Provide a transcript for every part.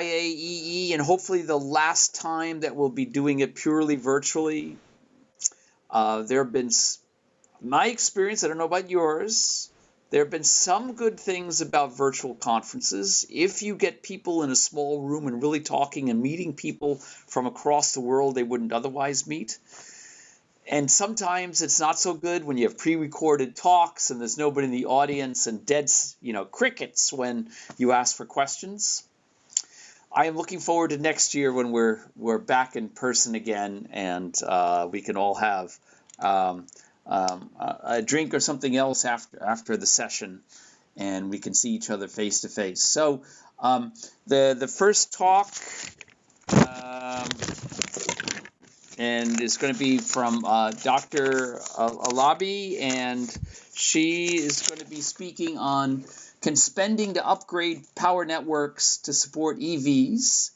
IAEE, and hopefully the last time that we'll be doing it purely virtually. There have been, my experience, I don't know about yours, there have been some good things about virtual conferences. If you get people in a small room and really talking and meeting people from across the world they wouldn't otherwise meet. And sometimes it's not so good when you have pre-recorded talks and there's nobody in the audience and dead, crickets when you ask for questions. I am looking forward to next year when we're back in person again, and we can all have a drink or something else after the session, and we can see each other face to face. So the first talk. And it's going to be from Dr. Alabi, and she is going to be speaking on can spending to upgrade power networks to support EVs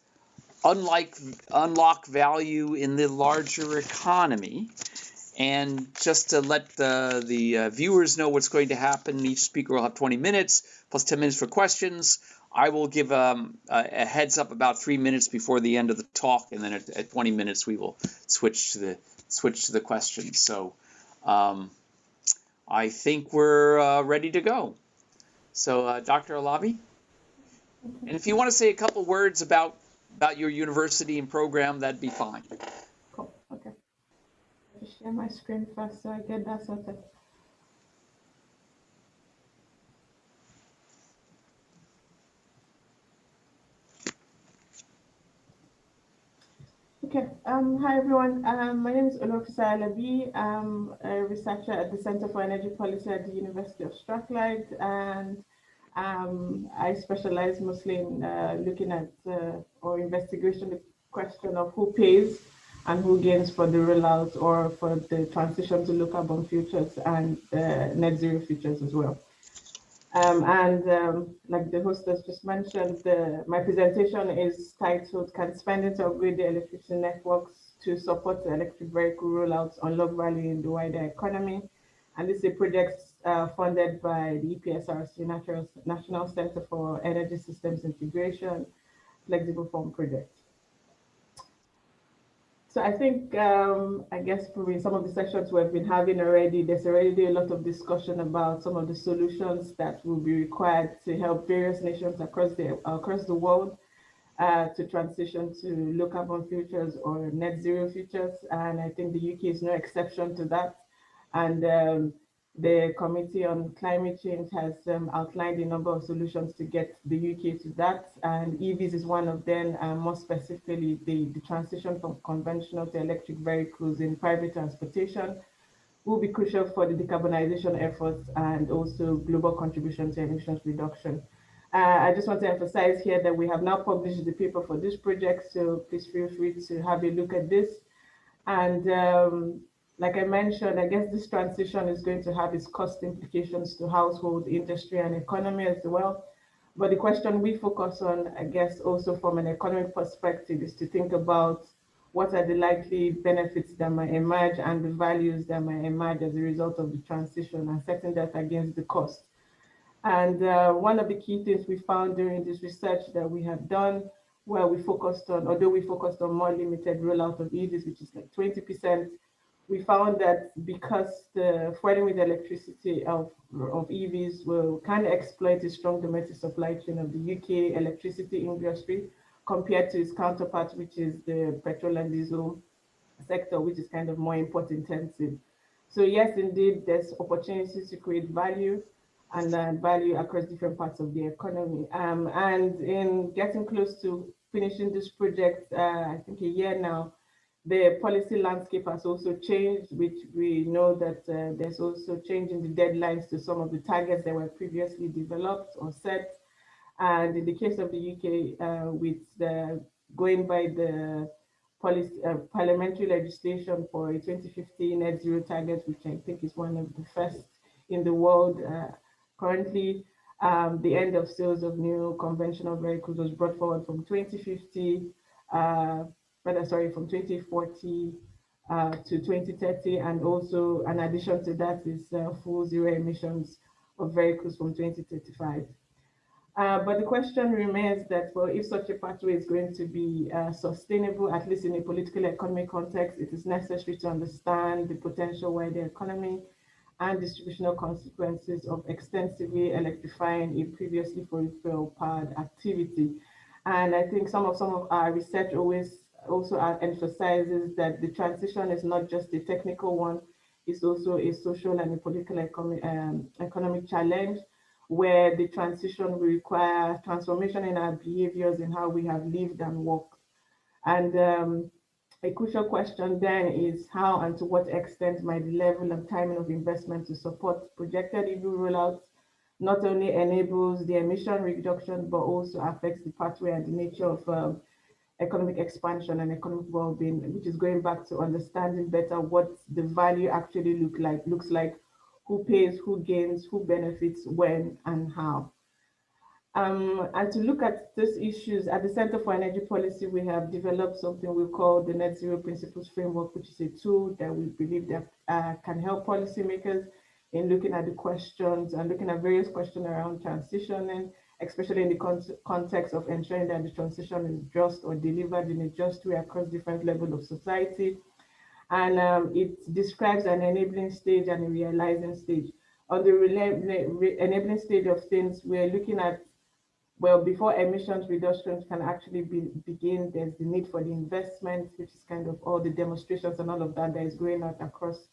unlock value in the larger economy. And just to let the viewers know what's going to happen, each speaker will have 20 minutes plus 10 minutes for questions. I will give a heads up about 3 minutes before the end of the talk, and then at 20 minutes we will switch to the questions. So I think we're ready to go. So Dr. Alabi, and if you want to say a couple words about your university and program, that'd be fine. Cool. Okay. I'll share my screen first so I get that sorted. Okay, hi everyone. My name is Oluwafisayo Alabi. I'm a researcher at the Center for Energy Policy at the University of Strathclyde, and I specialize mostly in looking at or investigation the question of who pays and who gains for the rollout or for the transition to low carbon futures and net zero futures as well. Like the host has just mentioned, my presentation is titled, Can Spending to Upgrade the Electricity Networks to Support the Electric Vehicle Rollouts Unlock Value in the Wider Economy? And this is a project funded by the EPSRC, National Center for Energy Systems Integration, Flexible Form Project. So I think, I guess probably some of the sessions we've been having already, there's already a lot of discussion about some of the solutions that will be required to help various nations across the world to transition to low carbon futures or net zero futures. And I think the UK is no exception to that. And the Committee on Climate Change has outlined a number of solutions to get the UK to that, and EVs is one of them, and more specifically, the transition from conventional to electric vehicles in private transportation will be crucial for the decarbonization efforts and also global contribution to emissions reduction. I just want to emphasize here that we have now published the paper for this project, so please feel free to have a look at this. And like I mentioned, I guess this transition is going to have its cost implications to household, industry, and economy as well. But the question we focus on, I guess, also from an economic perspective, is to think about what are the likely benefits that might emerge and the values that might emerge as a result of the transition, and setting that against the cost. And one of the key things we found during this research that we have done, where we focused on, although we focused on more limited rollout of EVs, which is like 20%, we found that because the fueling with electricity of EVs will kind of exploit the strong domestic supply chain of the UK electricity industry compared to its counterpart, which is the petrol and diesel sector, which is kind of more import intensive. So yes, indeed, there's opportunities to create value and value across different parts of the economy. And in getting close to finishing this project, I think a year now, the policy landscape has also changed, which we know that there's also change in the deadlines to some of the targets that were previously developed or set. And in the case of the UK, with the going by the parliamentary legislation for a 2050 net zero target, which I think is one of the first in the world. Currently, the end of sales of new conventional vehicles was brought forward from 2050, from 2040 to 2030, and also an addition to that is full zero emissions of vehicles from 2035. But the question remains that, well, if such a pathway is going to be sustainable, at least in a political economic context, it is necessary to understand the potential wider economy and distributional consequences of extensively electrifying a previously fossil powered activity. And I think some of our research also emphasizes that the transition is not just a technical one, it's also a social and a political economic challenge where the transition will require transformation in our behaviors in how we have lived and worked. And a crucial question then is how and to what extent might the level and timing of investment to support projected EV rollouts not only enables the emission reduction, but also affects the pathway and the nature of economic expansion and economic well-being, which is going back to understanding better what the value actually looks like, who pays, who gains, who benefits, when, and how. And to look at these issues, at the Center for Energy Policy, we have developed something we call the Net Zero Principles Framework, which is a tool that we believe that can help policymakers in looking at the questions and looking at various questions around transitioning, especially in the context of ensuring that the transition is just or delivered in a just way across different levels of society. And it describes an enabling stage and a realizing stage. On the enabling stage of things, we're looking at, well, before emissions reductions can actually begin, there's the need for the investment, which is kind of all the demonstrations and all of that that is going on across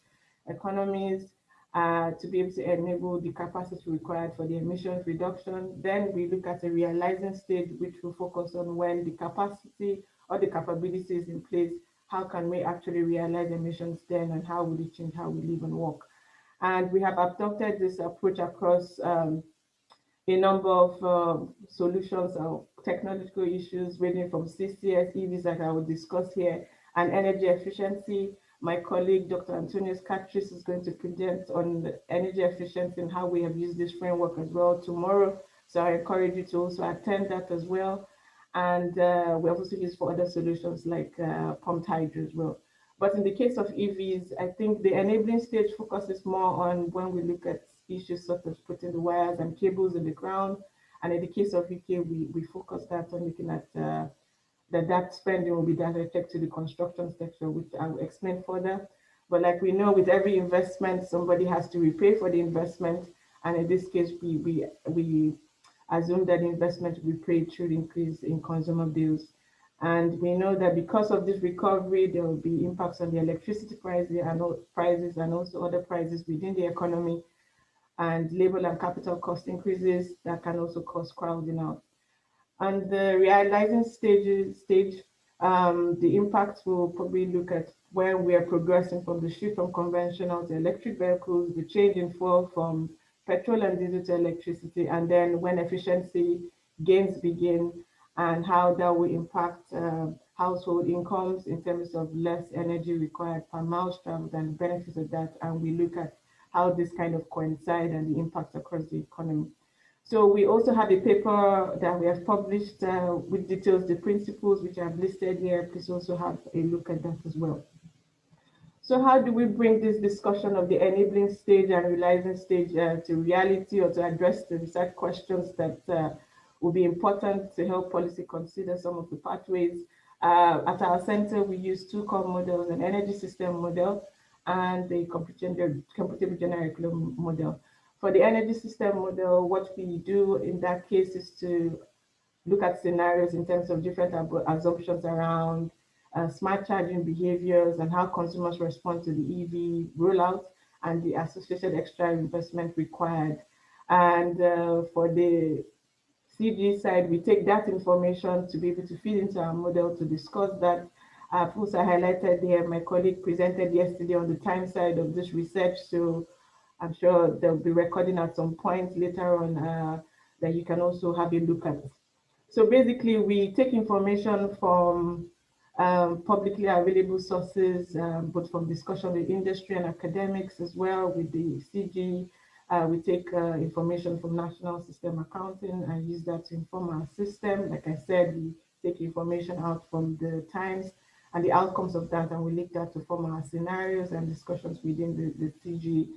economies to be able to enable the capacity required for the emissions reduction. Then we look at a realizing stage, which will focus on when the capacity or the capability is in place, how can we actually realize emissions then, and how will it change how we live and work. And we have adopted this approach across a number of solutions or technological issues ranging from CCS, EVs that I will discuss here, and energy efficiency. My colleague, Dr. Antonius Katris, is going to present on energy efficiency and how we have used this framework as well tomorrow. So I encourage you to also attend that as well. And we also use for other solutions like pumped hydro as well. But in the case of EVs, I think the enabling stage focuses more on when we look at issues such as putting the wires and cables in the ground. And in the case of UK, we focus that on looking at that spending will be directed to the construction sector, which I will explain further. But like we know, with every investment, somebody has to repay for the investment. And in this case, we assume that the investment will be paid through the increase in consumer bills. And we know that because of this recovery, there will be impacts on the electricity prices and also other prices within the economy, and labor and capital cost increases that can also cause crowding out. And the realizing stage, the impact will probably look at when we are progressing from the shift from conventional to electric vehicles, the change in fuel from petrol and diesel to electricity, and then when efficiency gains begin, and how that will impact household incomes in terms of less energy required per mile traveled and the benefits of that. And we look at how this kind of coincide and the impact across the economy. So we also have a paper that we have published which details the principles which I've listed here. Please also have a look at that as well. So how do we bring this discussion of the enabling stage and realizing stage to reality, or to address the research questions that will be important to help policy consider some of the pathways? At our center, we use two core models: an energy system model and the computable generic model. For the energy system model, what we do in that case is to look at scenarios in terms of different assumptions around smart charging behaviors and how consumers respond to the EV rollout and the associated extra investment required. And for the CG side, we take that information to be able to feed into our model to discuss that. Also highlighted here, my colleague presented yesterday on the time side of this research, so I'm sure there'll be recording at some point later on that you can also have a look at. So basically, we take information from publicly available sources, both from discussion with industry and academics as well. With the CG, we take information from National System Accounting and use that to inform our system. Like I said, we take information out from the Times and the outcomes of that, and we link that to form our scenarios and discussions within the CG.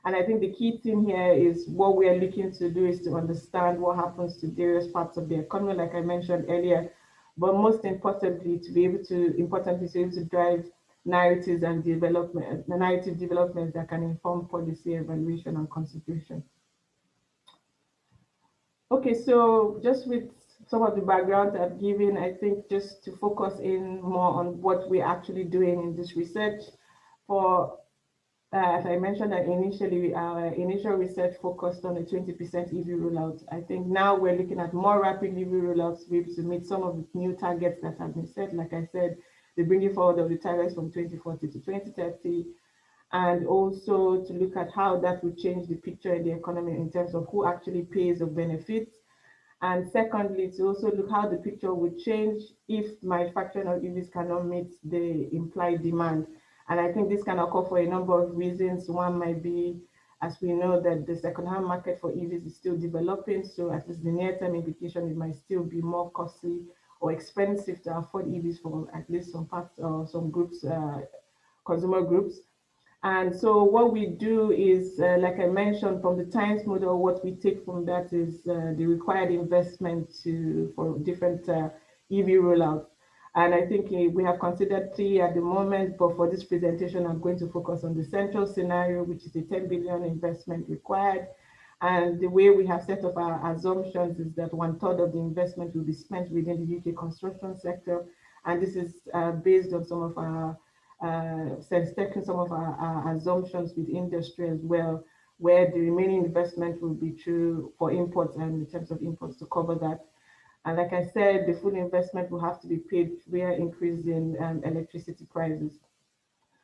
And I think the key thing here is what we are looking to do is to understand what happens to various parts of the economy, like I mentioned earlier, but most importantly, to be able to drive narratives and narrative developments that can inform policy evaluation and consideration. Okay, so just with some of the background I've given, I think just to focus in more on what we're actually doing in this research. For as I mentioned that initially, our initial research focused on a 20% EV rollout. I think now we're looking at more rapid EV rollouts to be able to meet some of the new targets that have been set. Like I said, the bringing forward of the targets from 2040 to 2030, and also to look at how that would change the picture in the economy in terms of who actually pays or benefits. And secondly, to also look how the picture would change if manufacturing of EVs cannot meet the implied demand. And I think this can occur for a number of reasons. One might be, as we know, that the second-hand market for EVs is still developing. So at least the near-term implication, it might still be more costly or expensive to afford EVs for at least some parts or some groups, consumer groups. And so what we do is, like I mentioned, from the times model, what we take from that is the required investment for different EV rollouts. And I think we have considered 3 at the moment, but for this presentation, I'm going to focus on the central scenario, which is a 10 billion investment required. And the way we have set up our assumptions is that 1/3 of the investment will be spent within the UK construction sector. And this is based on some of our taking some of our assumptions with industry as well, where the remaining investment will be true for imports and in terms of imports to cover that. And like I said, the full investment will have to be paid via increase in electricity prices.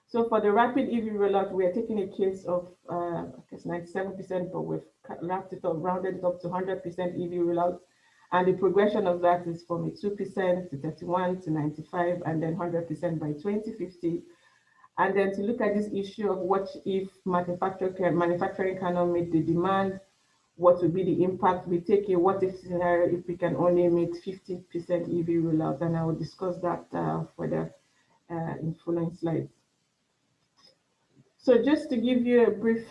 So for the rapid EV rollout, we are taking a case of, I guess 97%, but we've rounded it up to 100% EV rollout. And the progression of that is from a 2% to 31 to 95, and then 100% by 2050. And then to look at this issue of what if manufacturing cannot meet the demand, what would be the impact? We take a what if scenario if we can only meet 50% EV rollout, and I will discuss that further in following slides. So just to give you a brief,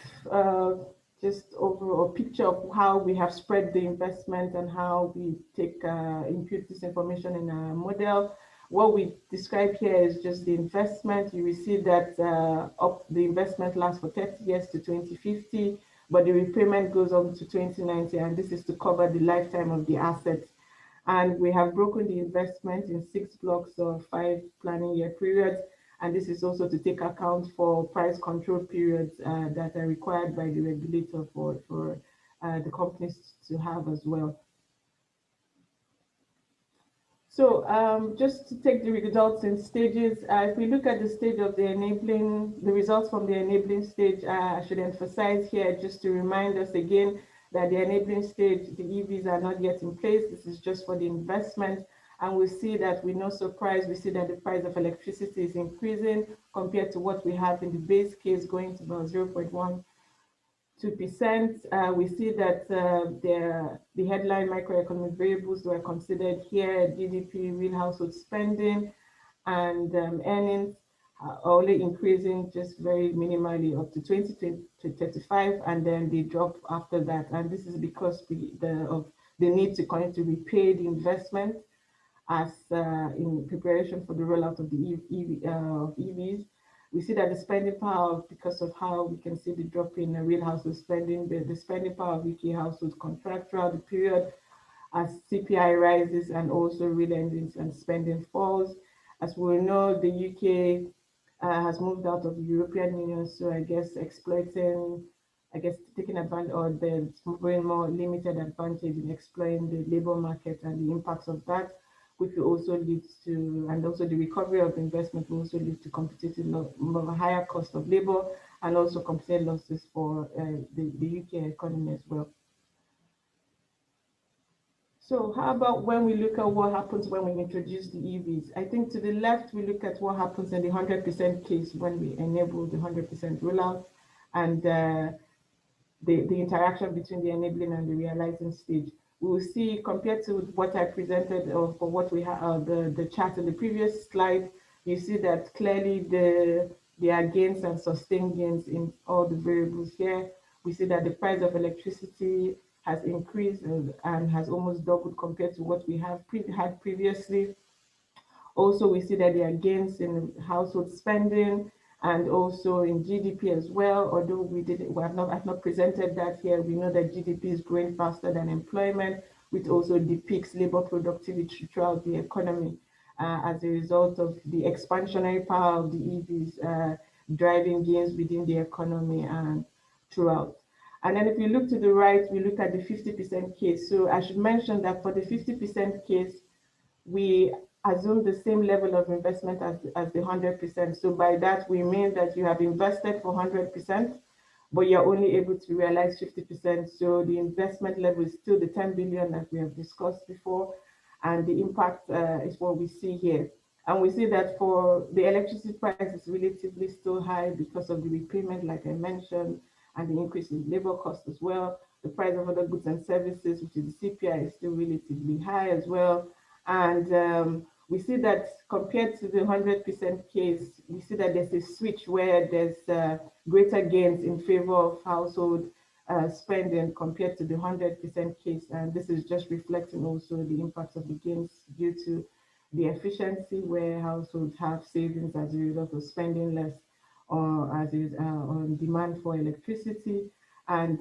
just overall picture of how we have spread the investment and how we take impute this information in a model. What we describe here is just the investment. You will see that the investment lasts for 30 years to 2050. But the repayment goes on to 2090, and this is to cover the lifetime of the assets. And we have broken the investment in 6 blocks of 5 planning year periods, and this is also to take account for price control periods that are required by the regulator for the companies to have as well. So just to take the results in stages, if we look at the stage of the results from the enabling stage, I should emphasize here just to remind us again that the enabling stage, the EVs are not yet in place. This is just for the investment. And we see that with no surprise, we see that the price of electricity is increasing compared to what we have in the base case, going to about 0.12%. We see that the headline macroeconomic variables were considered here: GDP, real household spending, and earnings are only increasing just very minimally up to 2035, and then they drop after that. And this is because of the need to continue to repay the investment as in preparation for the rollout of the EVs. We see that the spending power, because of how we can see the drop in real household spending, the spending power of UK households contract throughout the period as CPI rises and also real earnings and spending falls. As we know, the UK has moved out of the European Union, so I guess taking advantage, or the very more limited advantage in exploring the labor market and the impacts of that, which will also lead to, and also the recovery of investment will also lead to competitive, higher cost of labor, and also competitive losses for the UK economy as well. So how about when we look at what happens when we introduce the EVs? I think to the left, we look at what happens in the 100% case when we enable the 100% rollout, and the interaction between the enabling and the realizing stage. We will see, compared to what I presented for what we have, the chart in the previous slide, you see that clearly there are gains and sustained gains in all the variables here. we see that the price of electricity has increased and has almost doubled compared to what we have had previously. Also, we see that there are gains in household spending and also in GDP as well. Although I've not presented that here, we know that GDP is growing faster than employment, which also depicts labor productivity throughout the economy as a result of the expansionary power of the EVs driving gains within the economy and throughout. And then if you look to the right, we look at the 50% case. So I should mention that for the 50% case, we assume the same level of investment as the 100%. So by that, we mean that you have invested for 100%, but you're only able to realize 50%. So the investment level is still the 10 billion that we have discussed before, and the impact is what we see here. And we see that for the electricity price is relatively still high because of the repayment, like I mentioned, and the increase in labor costs as well. The price of other goods and services, which is the CPI, is still relatively high as well. And we see that compared to the 100% case, we see that there's a switch where there's greater gains in favor of household spending compared to the 100% case. And this is just reflecting also the impact of the gains due to the efficiency where households have savings as a result of spending less or as on demand for electricity. And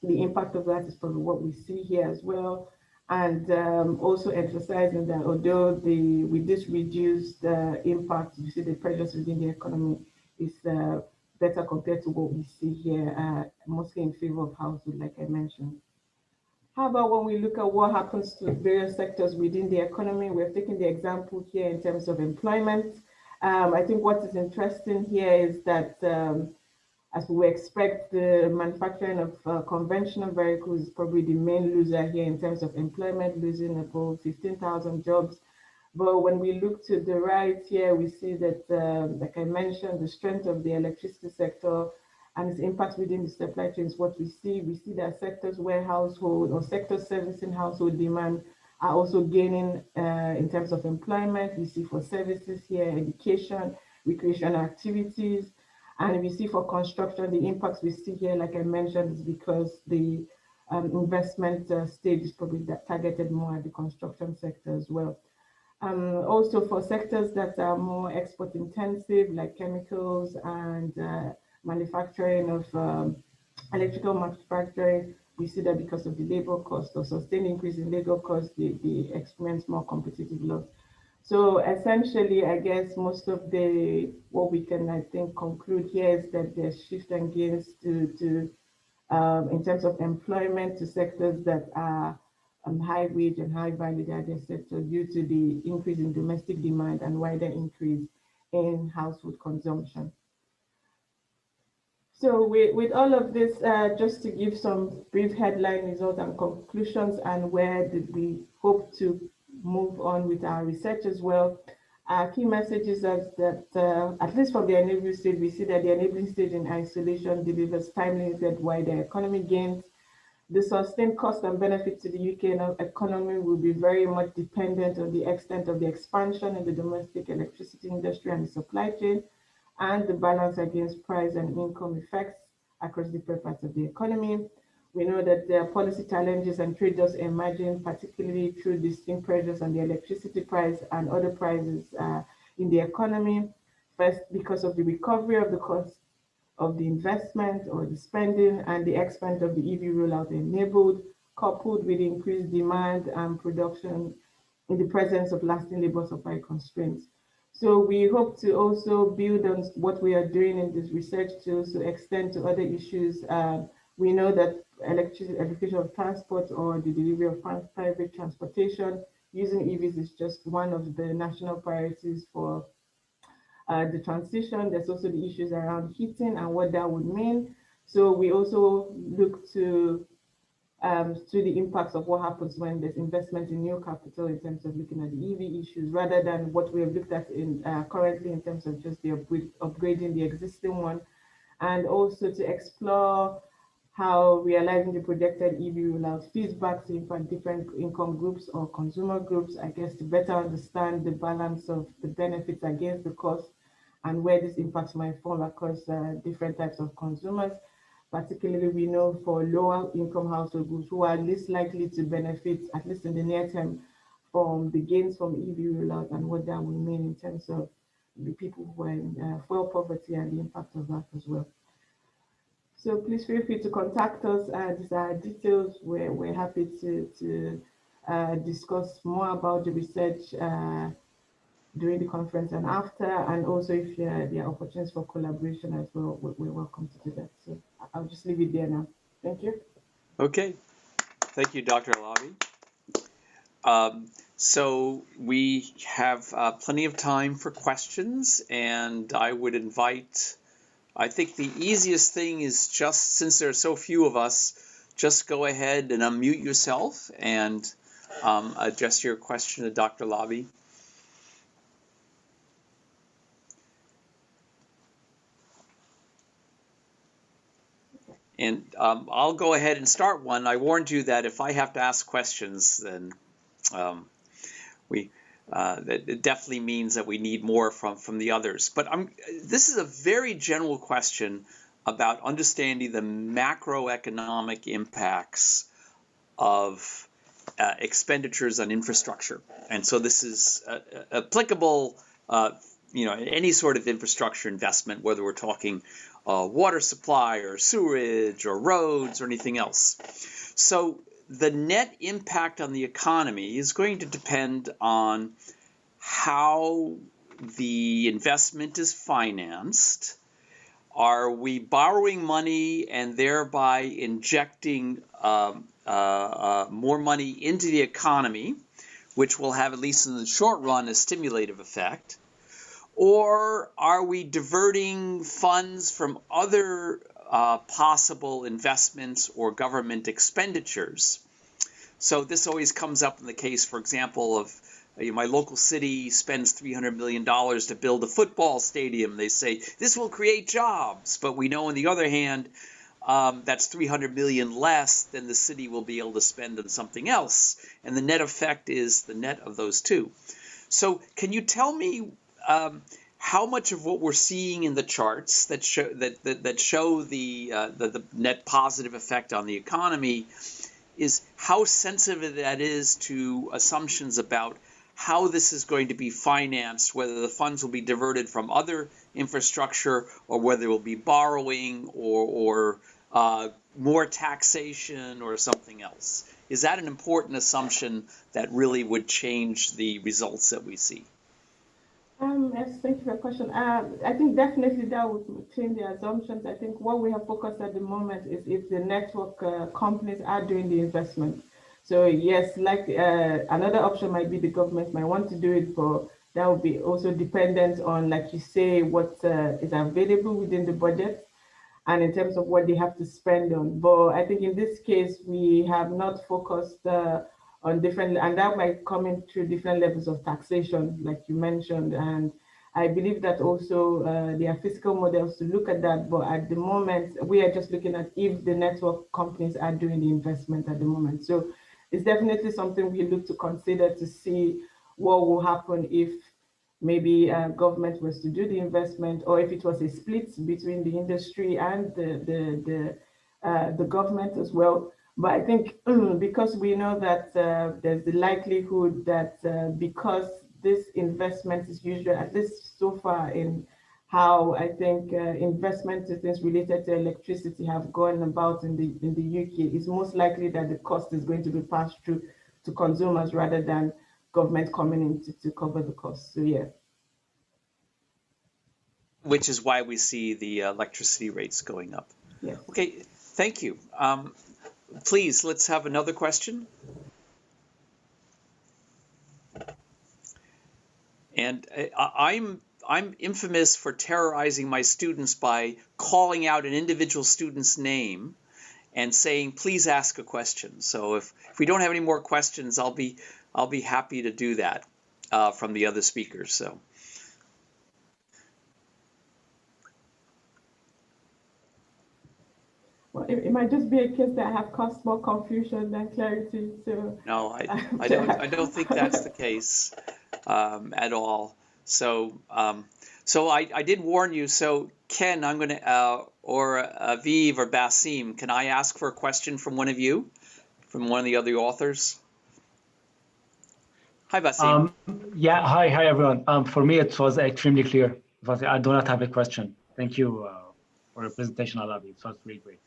the impact of that is probably what we see here as well. And also emphasizing that although with this reduced impact, you see the pressures within the economy is better compared to what we see here, mostly in favor of household, like I mentioned. How about when we look at what happens to various sectors within the economy? We're taking the example here in terms of employment. I think what is interesting here is that as we expect, the manufacturing of conventional vehicles is probably the main loser here in terms of employment, losing about 15,000 jobs. But when we look to the right here, we see that, like I mentioned, the strength of the electricity sector and its impact within the supply chain is what we see. We see that sectors where household or sectors servicing household demand are also gaining in terms of employment. We see for services here, education, recreational activities. And we see for construction, the impacts we see here, like I mentioned, is because the investment stage is probably targeted more at the construction sector as well. Also for sectors that are more export intensive, like chemicals and manufacturing of electrical manufacturing, we see that because of the labor cost or sustained increase in labor cost, they experience more competitive loss. So essentially, I guess most of what we can, I think, conclude here is that there's shift and gains to in terms of employment to sectors that are high wage and high value added sector due to the increase in domestic demand and wider increase in household consumption. So with all of this, just to give some brief headline results and conclusions and where did we hope to move on with our research as well. Our key message is that at least from the enabling stage, we see that the enabling stage in isolation delivers timely limited wider economic gains. The sustained cost and benefit to the UK economy will be very much dependent on the extent of the expansion in the domestic electricity industry and the supply chain, and the balance against price and income effects across different parts of the economy. We know that there are policy challenges and trade-offs emerging, particularly through distinct pressures on the electricity price and other prices in the economy. First, because of the recovery of the cost of the investment or the spending and the expansion of the EV rollout enabled, coupled with increased demand and production in the presence of lasting labor supply constraints. So we hope to also build on what we are doing in this research to also extend to other issues. We know that electrification of transport or the delivery of private transportation using EVs is just one of the national priorities for the transition. There's also the issues around heating and what that would mean. So we also look to the impacts of what happens when there's investment in new capital in terms of looking at the EV issues, rather than what we have looked at in currently in terms of just the upgrading the existing one, and also to explore how realizing the projected EV rollout feeds back to impact different income groups or consumer groups, I guess, to better understand the balance of the benefits against the cost and where these impacts might fall across different types of consumers. particularly we know for lower income households who are least likely to benefit, at least in the near term, from the gains from EV rollout and what that will mean in terms of the people who are in fuel poverty and the impact of that as well. So please feel free to contact us. These are details. We're happy to discuss more about the research during the conference and after, and also if there are opportunities for collaboration as well, we're welcome to do that. So I'll just leave it there now. Thank you. Okay, thank you, Dr. Alabi. So we have plenty of time for questions, and I would invite, I think the easiest thing is just, since there are so few of us, just go ahead and unmute yourself and address your question to Dr. Alabi. And I'll go ahead and start one. I warned you that if I have to ask questions, then it definitely means that we need more from the others. But this is a very general question about understanding the macroeconomic impacts of expenditures on infrastructure. And so this is applicable, any sort of infrastructure investment, whether we're talking water supply or sewerage or roads or anything else. So the net impact on the economy is going to depend on how the investment is financed. Are we borrowing money and thereby injecting more money into the economy, which will have, at least in the short run, a stimulative effect? Or are we diverting funds from other possible investments or government expenditures? So this always comes up in the case, for example, of my local city spends $300 million to build a football stadium. They say this will create jobs, but we know on the other hand, that's $300 million less than the city will be able to spend on something else. And the net effect is the net of those two. So can you tell me how much of what we're seeing in the charts that show the net positive effect on the economy is how sensitive that is to assumptions about how this is going to be financed, whether the funds will be diverted from other infrastructure or whether it will be borrowing or more taxation or something else? Is that an important assumption that really would change the results that we see? Yes, thank you for the question. I think definitely that would change the assumptions. I think what we have focused at the moment is if the network companies are doing the investment. So yes, like another option might be the government might want to do it, but that would be also dependent on, like you say, what is available within the budget and in terms of what they have to spend on. But I think in this case, we have not focused on different, and that might come in through different levels of taxation, like you mentioned. And I believe that also there are fiscal models to look at that. But at the moment, we are just looking at if the network companies are doing the investment at the moment. So it's definitely something we look to consider to see what will happen if maybe government was to do the investment, or if it was a split between the industry and the government as well. But I think because we know that there's the likelihood that because this investment is usually, at least so far in how I think investment things related to electricity have gone about in the UK, it's most likely that the cost is going to be passed through to consumers rather than government coming in to cover the cost. So yeah. Which is why we see the electricity rates going up. Yeah. Okay, thank you. Please, let's have another question. And I'm infamous for terrorizing my students by calling out an individual student's name and saying, please ask a question. So if we don't have any more questions, I'll be happy to do that from the other speakers. So. Well, it might just be a case that I have caused more confusion than clarity. So no, I don't think that's the case at all. So so I did warn you. So Ken, I'm going to or Aviv or Bassem, can I ask for a question from one of you, from one of the other authors? Hi, Bassem. Yeah, hi everyone. For me, it was extremely clear. I do not have a question. Thank you for your presentation, Alabi. It was really great.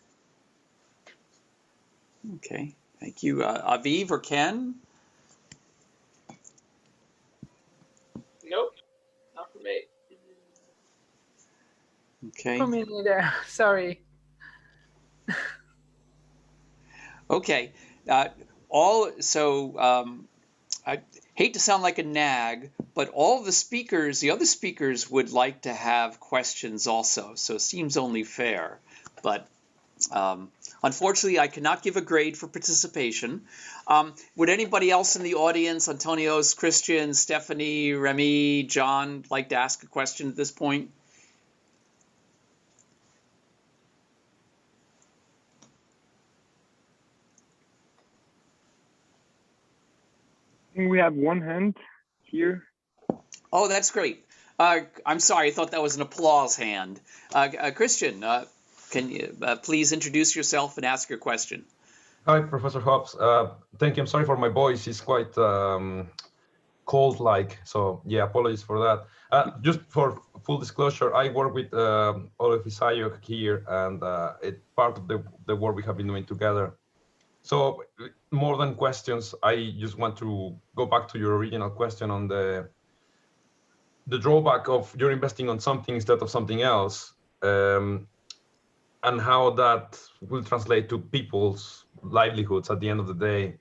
Okay, thank you. Aviv or Ken? Nope, not for me. Okay. For me neither. Sorry. Okay. I hate to sound like a nag, but all the other speakers would like to have questions also. So it seems only fair. But unfortunately, I cannot give a grade for participation. Would anybody else in the audience, Antonios, Christian, Stephanie, Remy, John, like to ask a question at this point? We have one hand here. Oh, that's great. I'm sorry, I thought that was an applause hand. Christian, can you please introduce yourself and ask your question? Hi, Professor Hobbs. Thank you. I'm sorry for my voice. It's quite cold-like, so yeah, apologies for that. Just for full disclosure, I work with Oluwafisayo here, and it's part of the work we have been doing together. So more than questions, I just want to go back to your original question on the drawback of you're investing on something instead of something else, and how that will translate to people's livelihoods at the end of the day.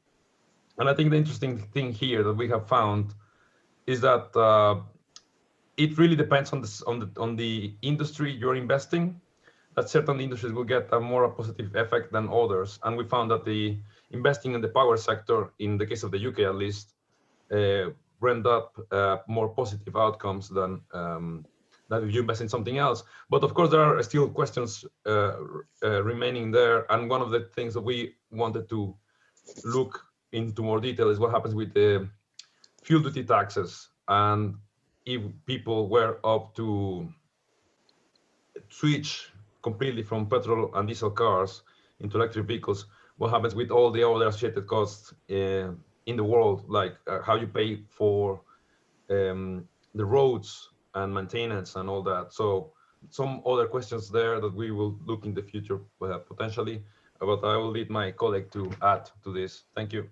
And I think the interesting thing here that we have found is that it really depends on the industry you're investing. That certain industries will get a more positive effect than others. And we found that the investing in the power sector, in the case of the UK at least, end up more positive outcomes than if you invest in something else. But of course, there are still questions remaining there. And one of the things that we wanted to look into more detail is what happens with the fuel duty taxes. And if people were up to switch completely from petrol and diesel cars into electric vehicles, what happens with all the other associated costs in the world, like how you pay for the roads and maintenance and all that. So some other questions there that we will look in the future potentially, but I will leave my colleague to add to this. Thank you.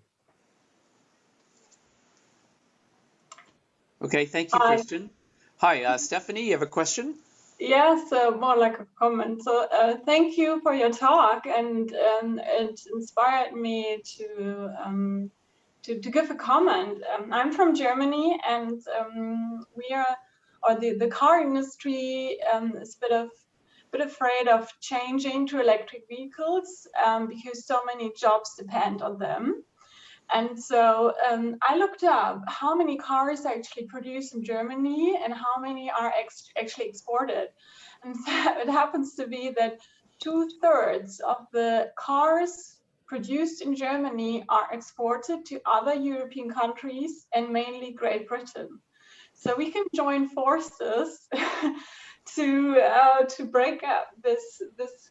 Okay, thank you, Christian. Hi, Stephanie, you have a question? Yes, more like a comment. So thank you for your talk, and it inspired me to give a comment. I'm from Germany, and the car industry is a bit afraid of changing to electric vehicles because so many jobs depend on them. And so I looked up how many cars are actually produced in Germany and how many are actually exported. And it happens to be that 2/3 of the cars produced in Germany are exported to other European countries and mainly Great Britain. So we can join forces to break up this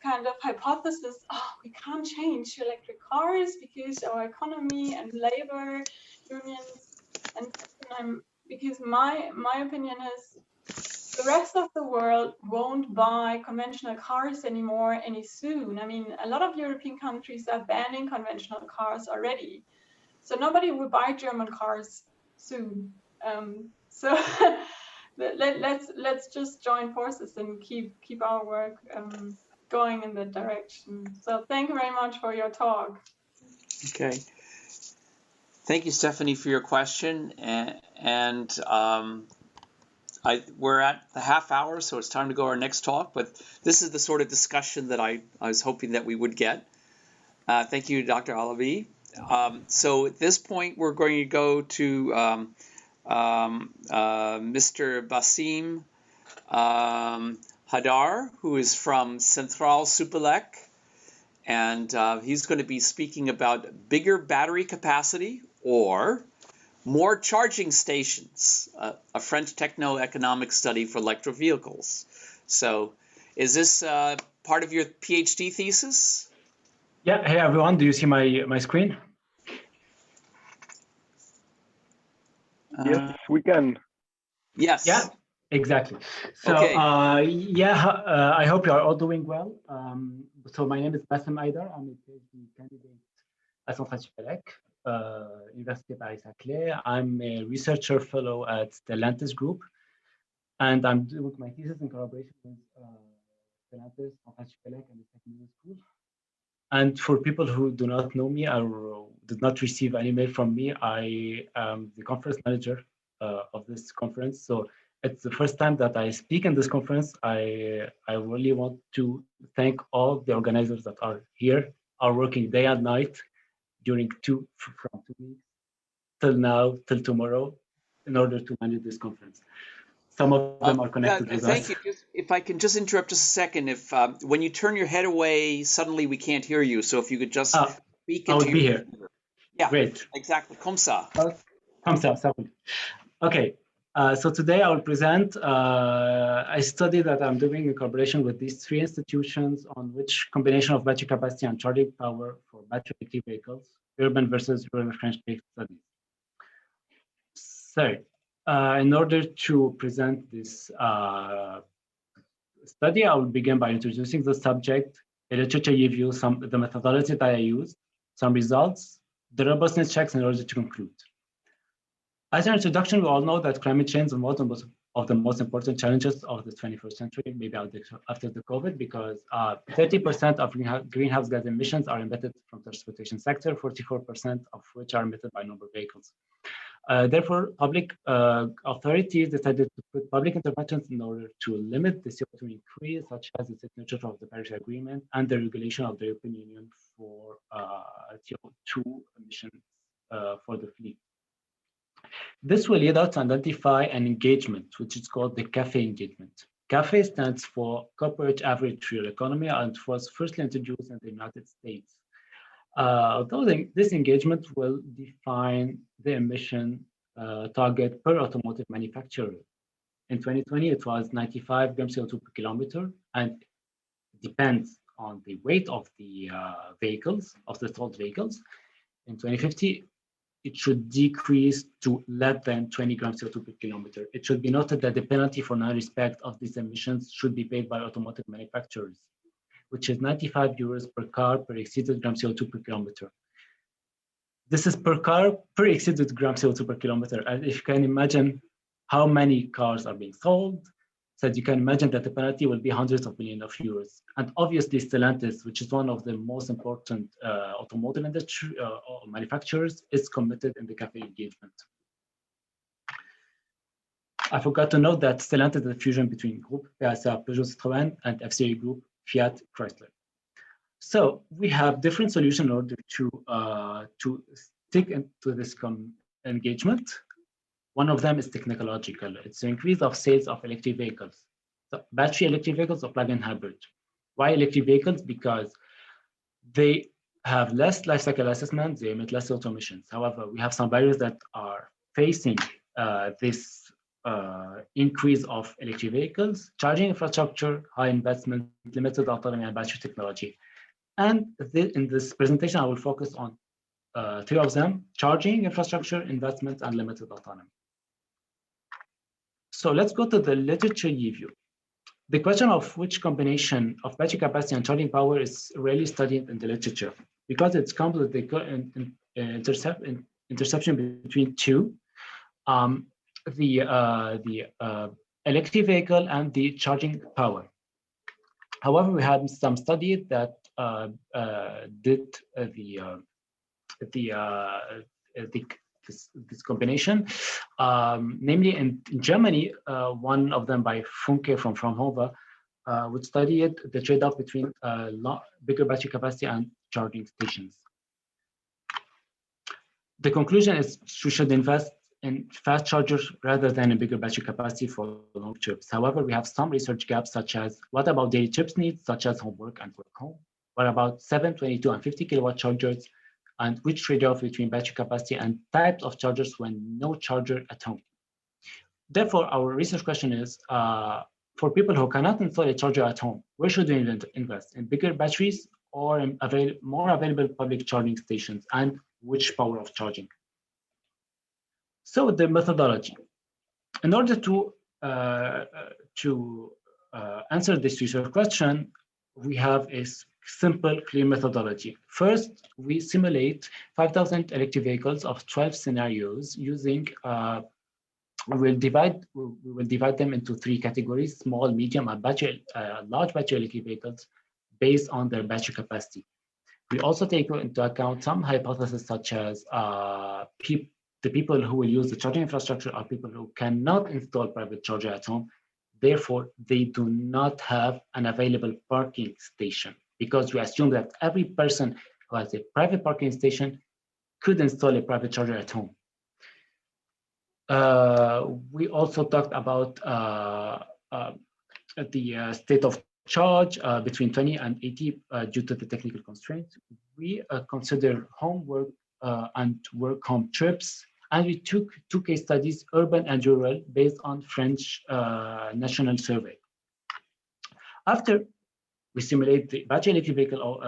kind of hypothesis. Oh, we can't change to electric cars because our economy and labor unions, and because my opinion is the rest of the world won't buy conventional cars anymore any soon. I mean, a lot of European countries are banning conventional cars already, so nobody will buy German cars soon. So let's just join forces and keep our work going in that direction. So thank you very much for your talk. Okay. Thank you, Stephanie, for your question. We're at the half hour, so it's time to go to our next talk. But this is the sort of discussion that I was hoping that we would get. Thank you, Dr. Alabi. So at this point, we're going to go to Mr. Bassem Haidar, who is from CentraleSupélec, and he's going to be speaking about bigger battery capacity or more charging stations, a French techno-economic study for electric vehicles. So is this part of your PhD thesis? Yeah, hey everyone, do you see my screen? Yes, we can. Yes. Yeah, exactly. So Okay. I hope you are all doing well. So my name is Bassem Haidar. I'm a PhD candidate at CentraleSupélec, Université Paris-Saclay. I'm a researcher fellow at Stellantis Group, and I'm doing my thesis in collaboration with Stellantis, CentraleSupélec, and the Technical School. And for people who do not know me or did not receive any mail from me, I am the conference manager of this conference. So it's the first time that I speak in this conference. I really want to thank all the organizers that are here, are working day and night during from 2 weeks till now, till tomorrow, in order to manage this conference. Some of them are connected with thank us. you. If I can just interrupt just a second, if when you turn your head away, suddenly we can't hear you. So if you could just speak I into will be here. Yeah, Great. Exactly. Comme ça. Comme ça, ça roule. Okay, so today I will present a study that I'm doing in collaboration with these 3 institutions on which combination of battery capacity and charging power for battery electric vehicles, urban versus rural French-based studies. So, in order to present this study, I will begin by introducing the subject, a literature review, the methodology that I used, some results, the robustness checks in order to conclude. As an introduction, we all know that climate change is one of the most important challenges of the 21st century, maybe after the COVID, because 30% of greenhouse gas emissions are emitted from the transportation sector, 44% of which are emitted by number vehicles. Therefore, public authorities decided to put public interventions in order to limit the CO2 increase, such as the signature of the Paris Agreement and the regulation of the European Union for CO2 emissions for the fleet. This will lead us to identify an engagement, which is called the CAFE engagement. CAFE stands for Corporate Average Real Economy and was firstly introduced in the United States. Although this engagement will define the emission target per automotive manufacturer. In 2020, it was 95 grams CO2 per kilometer, and it depends on the weight of the vehicles, of the sold vehicles. In 2050, it should decrease to less than 20 grams CO2 per kilometer. It should be noted that the penalty for non-respect of these emissions should be paid by automotive manufacturers, which is 95 euros per car per exceeded gram CO2 per kilometer. This is per car per exceeded gram CO2 per kilometer. And if you can imagine how many cars are being sold, so you can imagine that the penalty will be hundreds of millions of euros. And obviously Stellantis, which is one of the most important automotive industry manufacturers, is committed in the CAFE engagement. I forgot to note that Stellantis is a fusion between Group PSA Peugeot Citroën and FCA Group Fiat Chrysler. So we have different solutions in order to stick into this engagement. One of them is technological. It's the increase of sales of electric vehicles, so battery electric vehicles or plug-in hybrid. Why electric vehicles? Because they have less life cycle assessment, they emit less CO2 emissions. However, we have some barriers that are facing this increase of electric vehicles: charging infrastructure, high investment, limited autonomy, and battery technology. And in this presentation, I will focus on 3 of them: charging infrastructure, investment, and limited autonomy. So let's go to the literature review. The question of which combination of battery capacity and charging power is rarely studied in the literature because it's comes with the interception between two, the electric vehicle and the charging power. However, we had some studies that did this combination, namely in Germany, one of them by Funke from Fraunhofer, which studied the trade-off between bigger battery capacity and charging stations. The conclusion is we should invest in fast chargers rather than a bigger battery capacity for long trips. However, we have some research gaps, such as what about daily trips needs, such as homework and work home? What about 7, 22, and 50 kilowatt chargers? And which trade-off between battery capacity and types of chargers when no charger at home? Therefore, our research question is, for people who cannot install a charger at home, where should we invest? In bigger batteries or in more available public charging stations, and which power of charging? So the methodology. In order to answer this research question, we have a simple, clear methodology. First, we simulate 5,000 electric vehicles of 12 scenarios using we will divide them into 3 categories: small, medium, and large battery electric vehicles based on their battery capacity. We also take into account some hypotheses such as the people who will use the charging infrastructure are people who cannot install private charger at home. Therefore, they do not have an available parking station, because we assume that every person who has a private parking station could install a private charger at home. We also talked about the state of charge between 20 and 80 due to the technical constraints. We consider homework and work home trips, and we took 2 case studies, urban and rural, based on French national survey. After we simulate the battery electric vehicle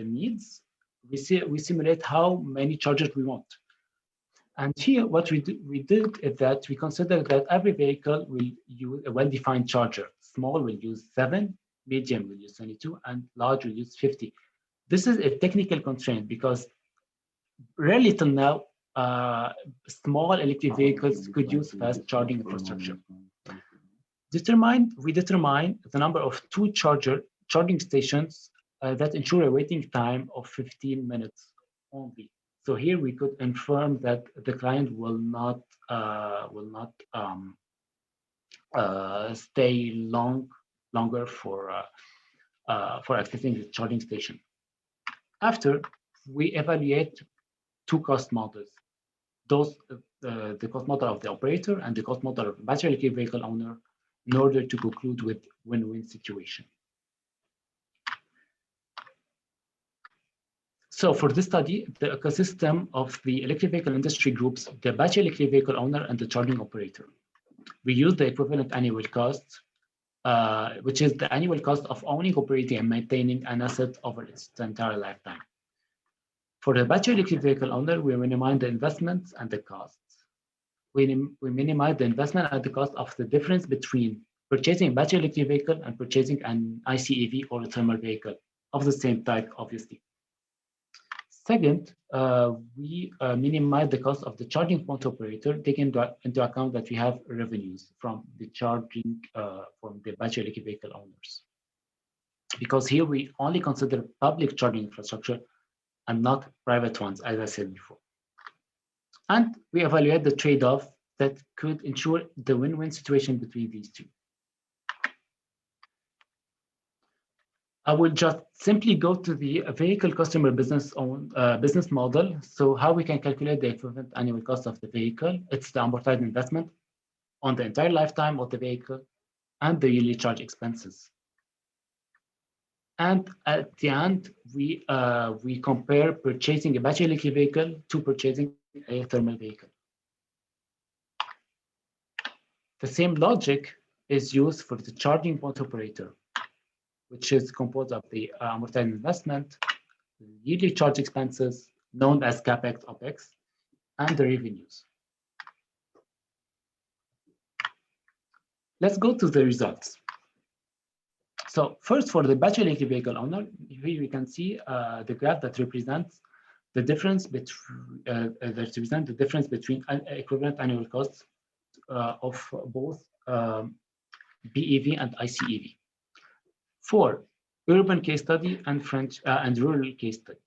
needs, we simulate how many chargers we want. And here, what we did is that we consider that every vehicle will use a well-defined charger. Small will use 7, medium will use 22, and large will use 50. This is a technical constraint because rarely till now, small electric vehicles could use fast charging infrastructure. We determine the number of 2 charging stations that ensure a waiting time of 15 minutes only. So here we could inform that the client will not stay longer for accessing the charging station. After, we evaluate 2 cost models. The cost model of the operator and the cost model of the battery electric vehicle owner, in order to conclude with win-win situation. So for this study, the ecosystem of the electric vehicle industry groups the battery electric vehicle owner and the charging operator. We use the equivalent annual cost, which is the annual cost of owning, operating, and maintaining an asset over its entire lifetime. For the battery electric vehicle owner, we minimize the investments and the costs. We minimize the investment and the cost of the difference between purchasing a battery electric vehicle and purchasing an ICEV or a thermal vehicle of the same type, obviously. Second, we minimize the cost of the charging point operator, taking into account that we have revenues from the charging from the battery electric vehicle owners. Because here we only consider public charging infrastructure and not private ones, as I said before. And we evaluate the trade-off that could ensure the win-win situation between these 2. I will just simply go to the vehicle customer business model. So how we can calculate the equivalent annual cost of the vehicle. It's the amortized investment on the entire lifetime of the vehicle and the yearly charge expenses. And at the end, we compare purchasing a battery electric vehicle to purchasing a thermal vehicle. The same logic is used for the charging point operator, which is composed of the amortized investment, the yearly charge expenses, known as CapEx, OpEx, and the revenues. Let's go to the results. So first, for the battery electric vehicle owner, here we can see the graph that represents the difference between equivalent annual costs of both BEV and ICEV. For urban case study and French and rural case study.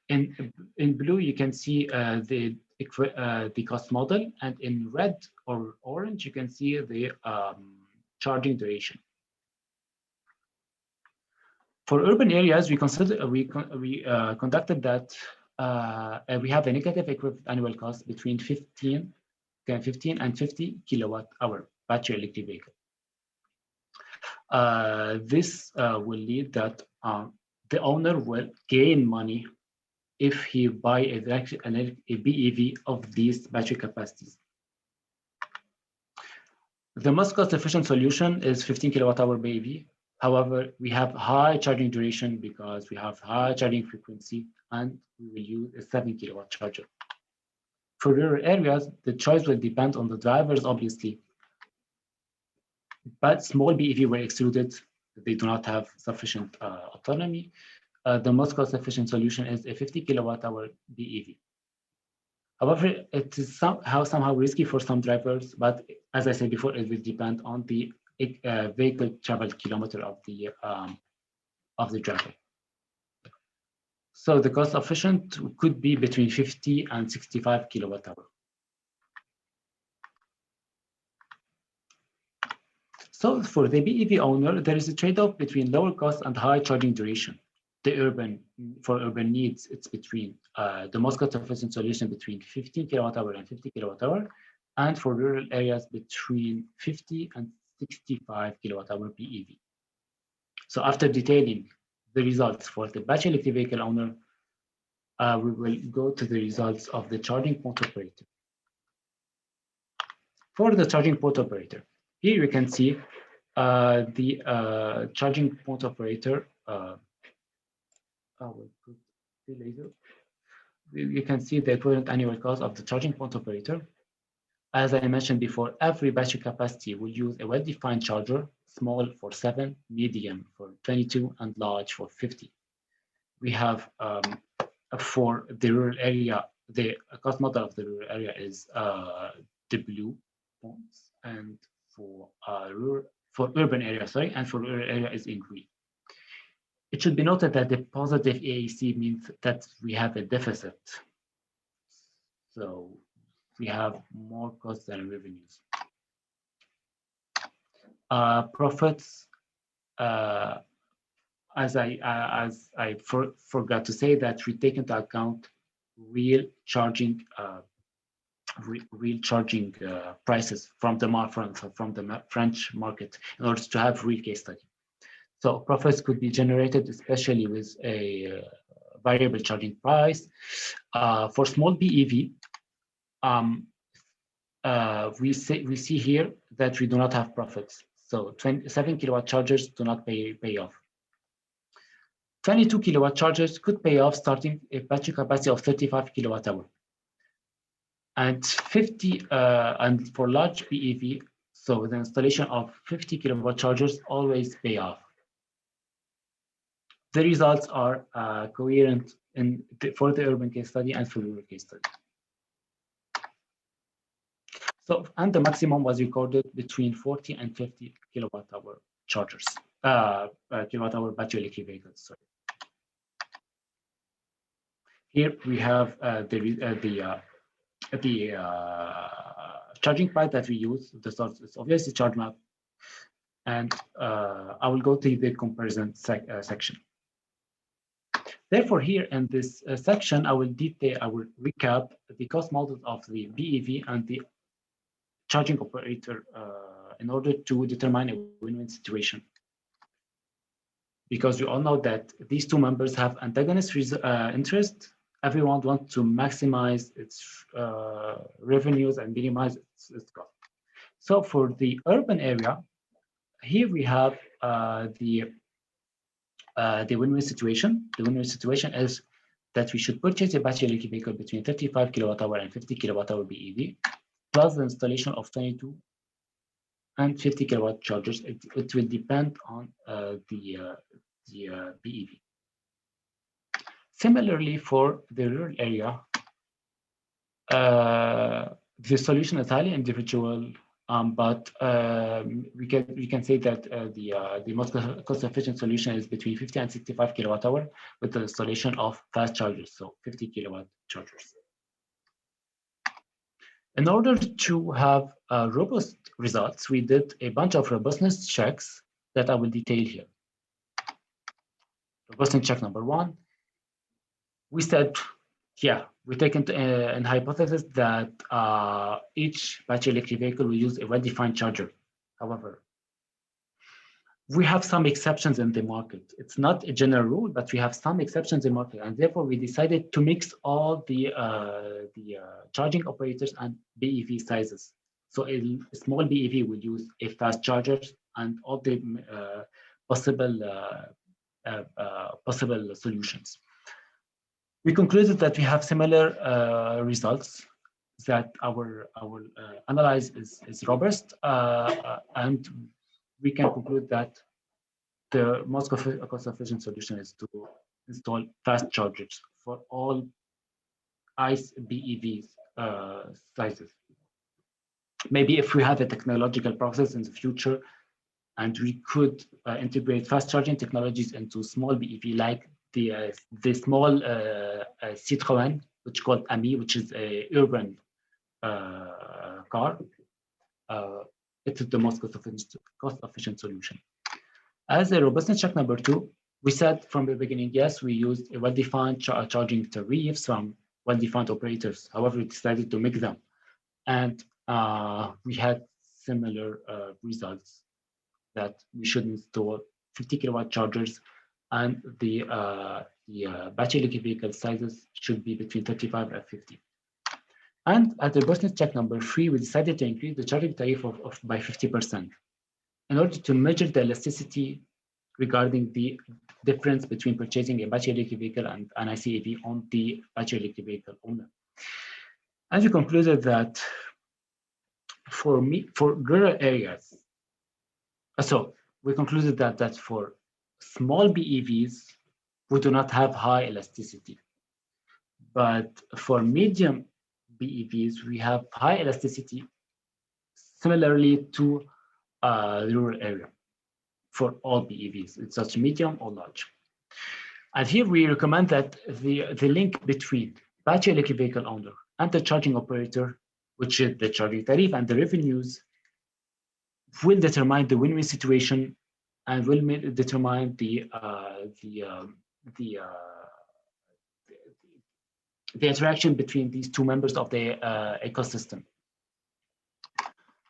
In blue, you can see the cost model, and in red or orange, you can see the charging duration. For urban areas, we conducted that we have a negative equivalent annual cost between 15 and 50 kilowatt hour battery electric vehicle. This will lead that the owner will gain money if he buy a BEV of these battery capacities. The most cost-efficient solution is 15 kilowatt-hour BEV. However, we have high charging duration because we have high charging frequency, and we will use a 7 kilowatt charger. For rural areas, the choice will depend on the drivers, obviously, but small BEV were excluded. They do not have sufficient autonomy. The most cost-efficient solution is a 50 kilowatt-hour BEV. However, it is somehow risky for some drivers, but as I said before, it will depend on the vehicle traveled kilometer of the driver. So the cost efficient could be between 50 and 65 kilowatt hour. So for the BEV owner, there is a trade-off between lower cost and high charging duration. For urban needs, it's between the most cost-efficient solution between 15 kilowatt-hour and 50 kilowatt-hour, and for rural areas between 50 and 65 kilowatt-hour BEV. So after detailing the results for the battery electric vehicle owner, we will go to the results of the charging point operator. For the charging point operator, here you can see the charging point operator. I will put the laser. You can see the equivalent annual cost of the charging point operator. As I mentioned before, every battery capacity will use a well-defined charger, small for 7, medium for 22, and large for 50. We have for the rural area, the cost model of the rural area is the blue points, and for urban area, and for rural area is in green. It should be noted that the positive AAC means that we have a deficit. So we have more costs than revenues. Profits, as I forgot to say, that we take into account real charging prices from the French market in order to have real case study. So profits could be generated, especially with a variable charging price. For small BEV, we see here that we do not have profits. So 7 kilowatt chargers do not pay off. 22 kilowatt chargers could pay off starting a battery capacity of 35 kilowatt hour. And 50 and for large BEV, so the installation of 50 kilowatt chargers always pay off. The results are coherent for the urban case study and for the rural case study. So, and the maximum was recorded between 40 and 50 kilowatt hour chargers, kilowatt hour battery electric vehicles. Sorry. Here we have the charging price that we use. The source is obviously charge map, and I will go to the comparison section. Therefore, here in this section, I will recap the cost models of the BEV and the charging operator in order to determine a win-win situation. Because we all know that these two members have antagonist interest. Everyone wants to maximize its revenues and minimize its cost. So for the urban area, here we have the win-win situation. The win-win situation is that we should purchase a battery electric vehicle between 35 kilowatt hour and 50 kilowatt hour BEV, plus the installation of 22 and 50 kilowatt chargers. It will depend on the BEV. Similarly, for the rural area, the solution is highly individual, but we can say that the most cost-efficient solution is between 50 and 65 kilowatt hour with the installation of fast chargers, so 50 kilowatt chargers. In order to have robust results, we did a bunch of robustness checks that I will detail here. Robustness check number 1. We said, yeah, we take into an hypothesis that each battery electric vehicle will use a well-defined charger. However, we have some exceptions in the market. It's not a general rule, but we have some exceptions in the market, and therefore we decided to mix all the charging operators and BEV sizes. So a small BEV will use a fast charger and all the possible solutions. We concluded that we have similar results, that our analysis is robust, and we can conclude that the most cost-efficient solution is to install fast chargers for all ICE BEVs sizes. Maybe if we have a technological process in the future, and we could integrate fast charging technologies into small BEV, like the small Citroën, which is called Ami, which is a urban car. It is the most cost-efficient solution. As a robustness check number 2, we said from the beginning, yes, we used a well-defined charging tariffs from well-defined operators. However, we decided to make them, and we had similar results, that we should install 50 kilowatt chargers, and the battery electric vehicle sizes should be between 35 and 50. And at the robustness check number 3, we decided to increase the charging tariff by 50% in order to measure the elasticity regarding the difference between purchasing a battery electric vehicle and an ICEV on the battery electric vehicle owner. And we concluded that for rural areas, so we concluded that for small BEVs, we do not have high elasticity. But for medium BEVs, we have high elasticity, similarly to the rural area for all BEVs. It's such medium or large. And here we recommend that the link between battery electric vehicle owner and the charging operator, which is the charging tariff and the revenues, will determine the win-win situation and will determine the interaction between these two members of the ecosystem.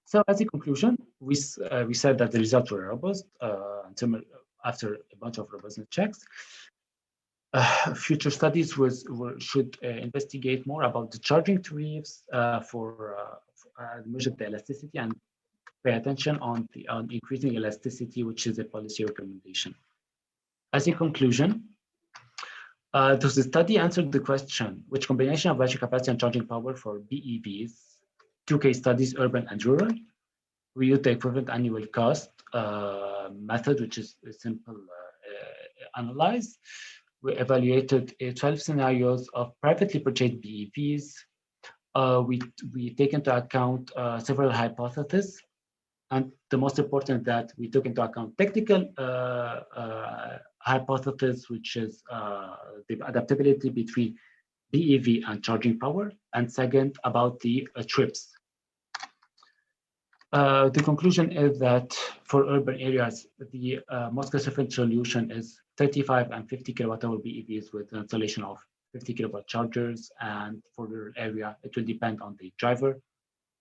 So as a conclusion, we said that the results were robust after a bunch of robustness checks. Future studies should investigate more about the charging tariffs for measure the elasticity and pay attention on increasing elasticity, which is a policy recommendation. As a conclusion, the study answered the question, which combination of battery capacity and charging power for BEVs, 2 case studies, urban and rural. We used the equivalent annual cost method, which is a simple analyze. We evaluated 12 scenarios of privately purchased BEVs. We take into account several hypotheses, and the most important that we took into account technical hypothesis, which is the adaptability between BEV and charging power, and second, about the trips. The conclusion is that for urban areas, the most cost-effective solution is 35 and 50 kilowatt-hour BEVs with an installation of 50 kilowatt chargers, and for the rural area, it will depend on the driver,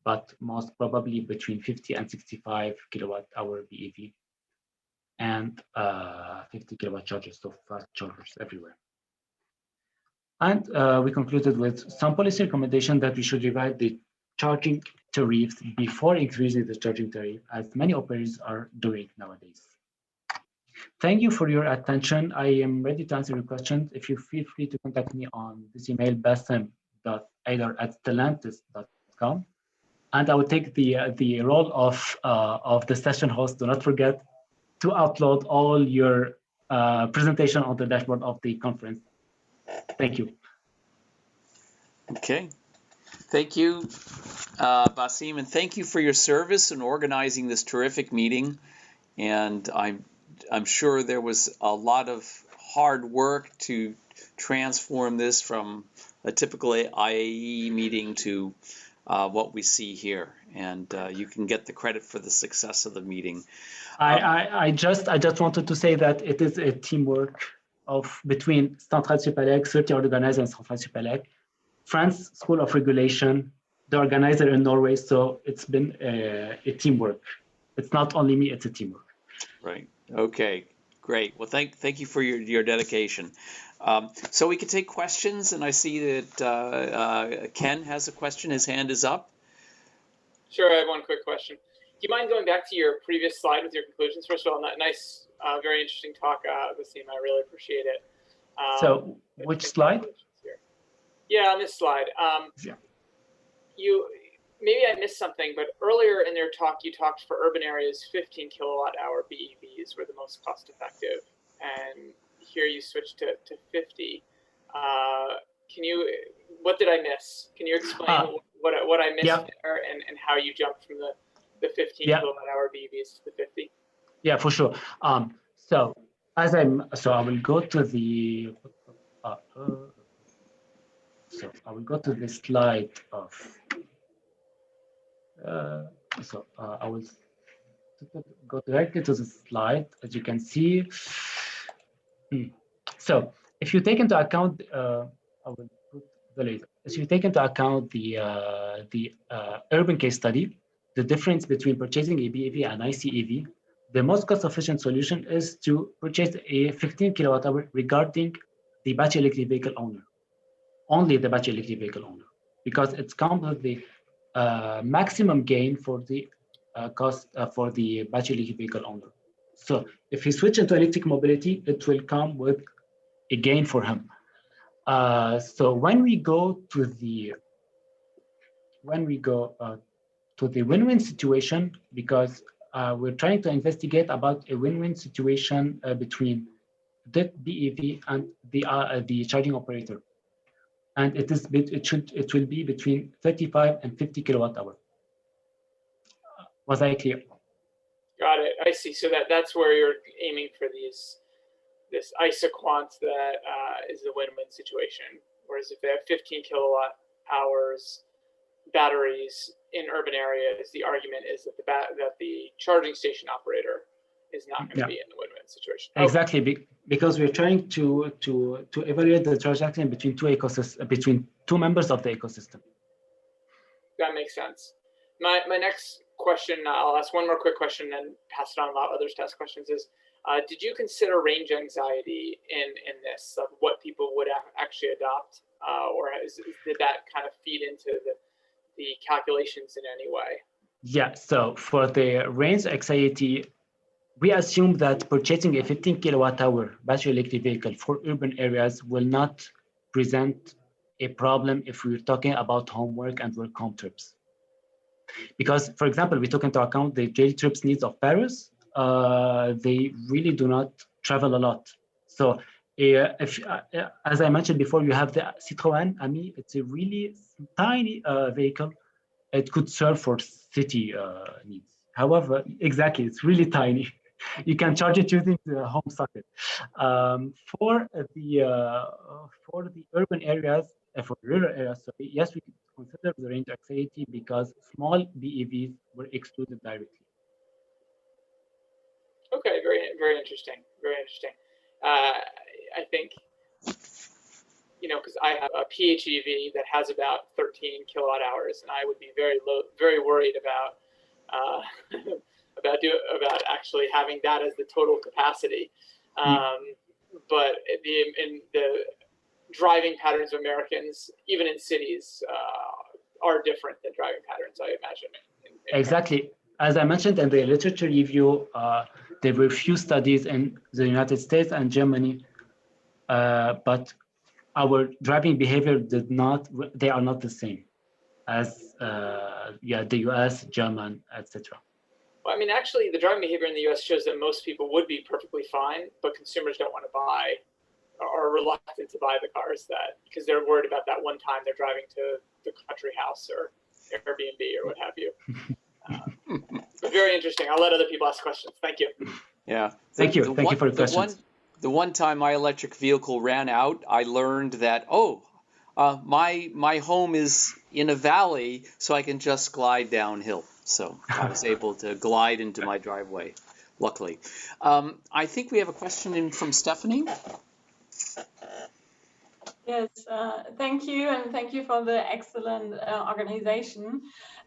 but most probably between 50 and 65 kilowatt-hour BEV and 50 kilowatt chargers, so fast chargers everywhere. And we concluded with some policy recommendation that we should revise the charging tariffs before increasing the charging tariff, as many operators are doing nowadays. Thank you for your attention. I am ready to answer your questions. If you feel free to contact me on this email, bassem.haidar@stellantis.com. And I will take the role of the session host. Do not forget to upload all your presentation on the dashboard of the conference. Thank you. Okay. Thank you, Bassem, and thank you for your service in organizing this terrific meeting. And I'm sure there was a lot of hard work to transform this from a typical IAEE meeting to what we see here, and you can get the credit for the success of the meeting. I just wanted to say that it is a teamwork between CentraleSupélec, 30 organizers, and CentraleSupélec, France School of Regulation, the organizer in Norway. So it's been a teamwork. It's not only me; it's a teamwork. Right. Okay. Great. Well, thank you for your dedication. So we can take questions, and I see that Ken has a question. His hand is up. Sure, I have one quick question. Do you mind going back to your previous slide with your conclusions? First of all, nice, very interesting talk, Bassem. I really appreciate it. So, which slide? Yeah, on this slide. Yeah. Maybe I missed something, but earlier in their talk, you talked for urban areas, 15 kilowatt-hour BEVs were the most cost-effective, and here you switched to 50. What did I miss? Can you explain what I missed there and how you jumped from the 15 kilowatt-hour BEVs to the 50? Yeah, for sure. So I will go to the the slide of. I will go directly to the slide, as you can see. So if you take into account, I will put the later. If you take into account the urban case study, the difference between purchasing a BEV and ICEV, the most cost-efficient solution is to purchase a 15 kilowatt-hour regarding the battery electric vehicle owner, only the battery electric vehicle owner, because it comes with the maximum gain for the cost for the battery electric vehicle owner. So if he switches into electric mobility, it will come with a gain for him. So when we go to the win-win situation, because we're trying to investigate about a win-win situation between the BEV and the charging operator, and it will be between 35 and 50 kilowatt-hour. Was I clear? Got it. I see. So that's where you're aiming for this isoquant that is the win-win situation. Whereas if they have 15 kilowatt hours batteries in urban areas, the argument is that the charging station operator is not going to be in the win-win situation. Exactly, because we're trying to evaluate the transaction between between two members of the ecosystem. That makes sense. My next question, I'll ask one more quick question and then pass it on, allow others to ask questions, is did you consider range anxiety in this, of what people would actually adopt, or did that kind of feed into the calculations in any way? Yeah, so for the range anxiety, we assume that purchasing a 15 kilowatt-hour battery electric vehicle for urban areas will not present a problem if we're talking about homework and work-home trips. Because, for example, we took into account the daily trips needs of Paris. They really do not travel a lot. So as I mentioned before, you have the Citroën Ami. It's a really tiny vehicle. It could serve for city needs. However, exactly, it's really tiny. You can charge it using the home socket. For the urban areas, for rural areas, so yes, we could consider the range anxiety because small BEVs were excluded directly. Okay, very interesting. Very interesting. I think, because I have a PHEV that has about 13 kilowatt hours, and I would be very worried about about actually having that as the total capacity. But in the driving patterns of Americans, even in cities, are different than driving patterns, I imagine. Exactly. As I mentioned in the literature review, there were few studies in the United States and Germany, but our driving behavior they are not the same as the US, German, etc. Well, I mean, actually, the driving behavior in the US shows that most people would be perfectly fine, but consumers don't want to buy, or are reluctant to buy the cars because they're worried about that one time they're driving to the country house or Airbnb or what have you. But very interesting. I'll let other people ask questions. Thank you. Yeah. Thank you. Thank you for the questions. The one time my electric vehicle ran out, I learned that, my home is in a valley, so I can just glide downhill. So I was able to glide into my driveway, luckily. I think we have a question in from Stephanie. Yes, thank you, and thank you for the excellent organization.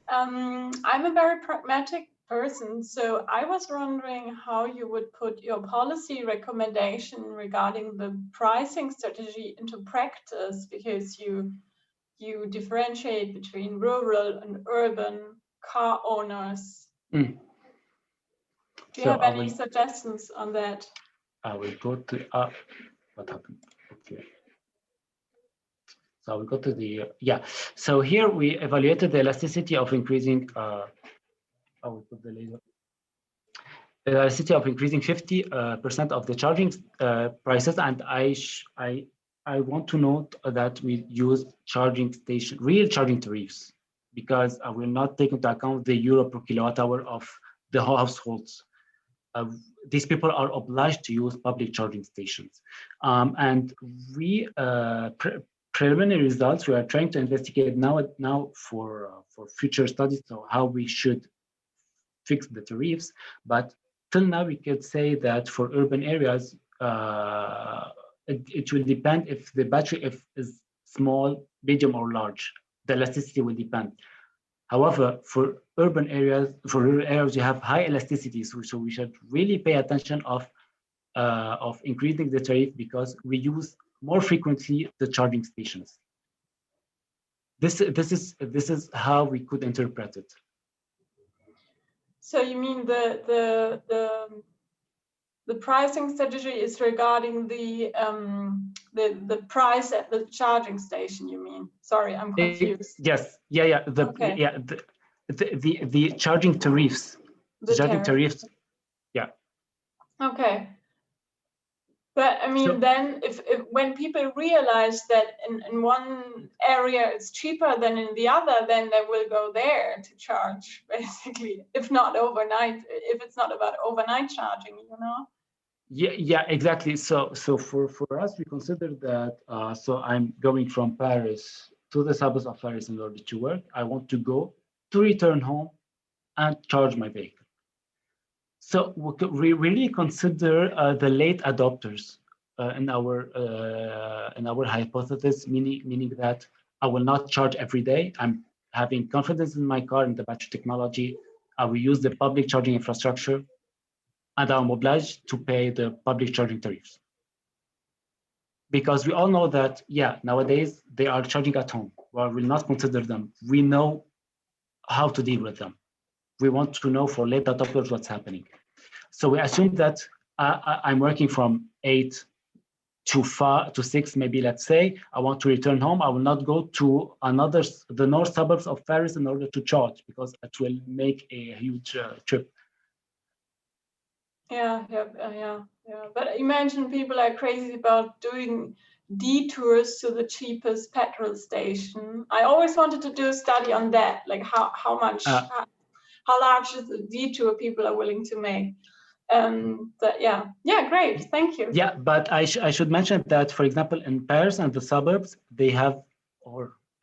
I'm a very pragmatic person, so I was wondering how you would put your policy recommendation regarding the pricing strategy into practice, because you differentiate between rural and urban car owners. Mm. Do you have any suggestions on that? I will go to what happened? Okay. So we go to the So here we evaluated the elasticity of increasing. I will put the laser. The elasticity of increasing 50% of the charging prices, and I want to note that we use real charging tariffs, because I will not take into account the euro per kilowatt hour of the households. These people are obliged to use public charging stations, and we preliminary results we are trying to investigate now for future studies, so how we should fix the tariffs. But till now, we could say that for urban areas, it will depend if the battery is small, medium, or large. The elasticity will depend. However, for urban areas, you have high elasticities, so we should really pay attention of increasing the tariff, because we use more frequently the charging stations. This is how we could interpret it. So you mean the pricing strategy is regarding the price at the charging station, you mean? Sorry, I'm confused. Yes. The charging tariffs. The charging tariffs. Yeah. Okay. But I mean, so, then if when people realize that in one area it's cheaper than in the other, then they will go there to charge, basically, if not overnight, if it's not about overnight charging, you know? Yeah, exactly. So for us, we consider that, so I'm going from Paris to the suburbs of Paris in order to work. I want to go to return home and charge my vehicle. So we really consider the late adopters in our hypothesis, meaning that I will not charge every day. I'm having confidence in my car and the battery technology. I will use the public charging infrastructure, and I'm obliged to pay the public charging tariffs. Because we all know that, nowadays they are charging at home. Well, we'll not consider them. We know how to deal with them. We want to know for late adopters what's happening. So we assume that I'm working from 8 to 6, maybe, let's say. I want to return home. I will not go to the north suburbs of Paris in order to charge, because it will make a huge trip. Yeah. But imagine people are crazy about doing detours to the cheapest petrol station. I always wanted to do a study on that, like how large is the detour people are willing to make. But great, thank you. Yeah, but I should mention that, for example, in Paris and the suburbs, they have,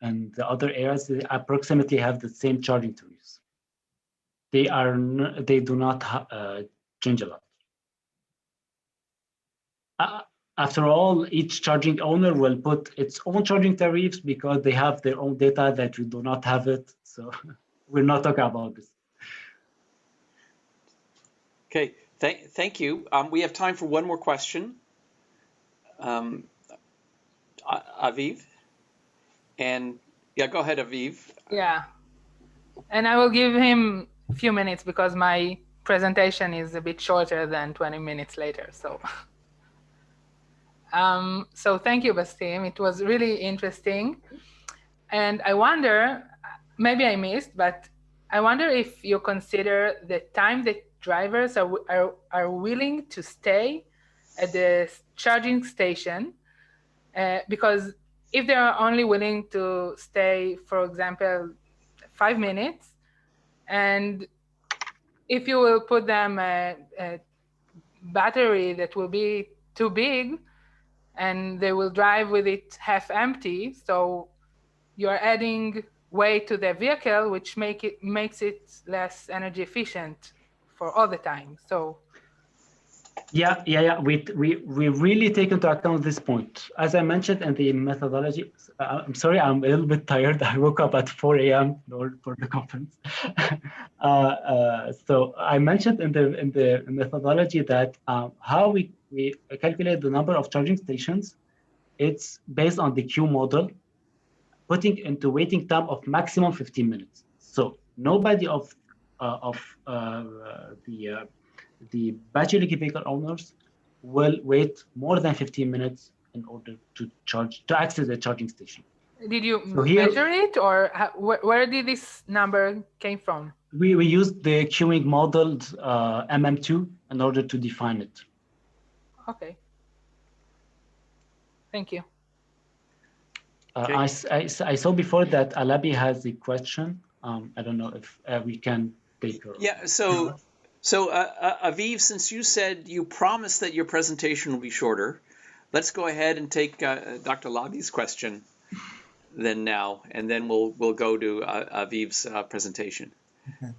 and the other areas, they approximately have the same charging tariffs. They do not change a lot. After all, each charging owner will put its own charging tariffs, because they have their own data that we do not have it. So we're not talking about this. Okay, thank you. We have time for one more question. Aviv? And go ahead, Aviv. Yeah, and I will give him a few minutes because my presentation is a bit shorter than 20 minutes later. So, so thank you, Bassem. It was really interesting. And I wonder, maybe I missed, but I wonder if you consider the time that drivers are willing to stay at the charging station, because if they are only willing to stay, for example, 5 minutes, and if you will put them a battery that will be too big, and they will drive with it half empty, so you are adding weight to the vehicle, which makes it less energy efficient for all the time. So yeah, we really take into account this point. As I mentioned in the methodology, I'm sorry, I'm a little bit tired. I woke up at 4 a.m. for the conference. So I mentioned in the methodology that how we calculate the number of charging stations, it's based on the queue model, putting into waiting time of maximum 15 minutes. So nobody of the battery electric vehicle owners will wait more than 15 minutes in order to access the charging station. Did you So here, measure it, or where did this number came from? We used the queuing modeled MM2 in order to define it. Okay. Thank you. Okay. I saw before that Alabi has a question. I don't know if we can take her. Yeah, so Aviv, since you said you promised that your presentation will be shorter, let's go ahead and take Dr. Alabi's question then now, and then we'll go to Aviv's presentation. Okay.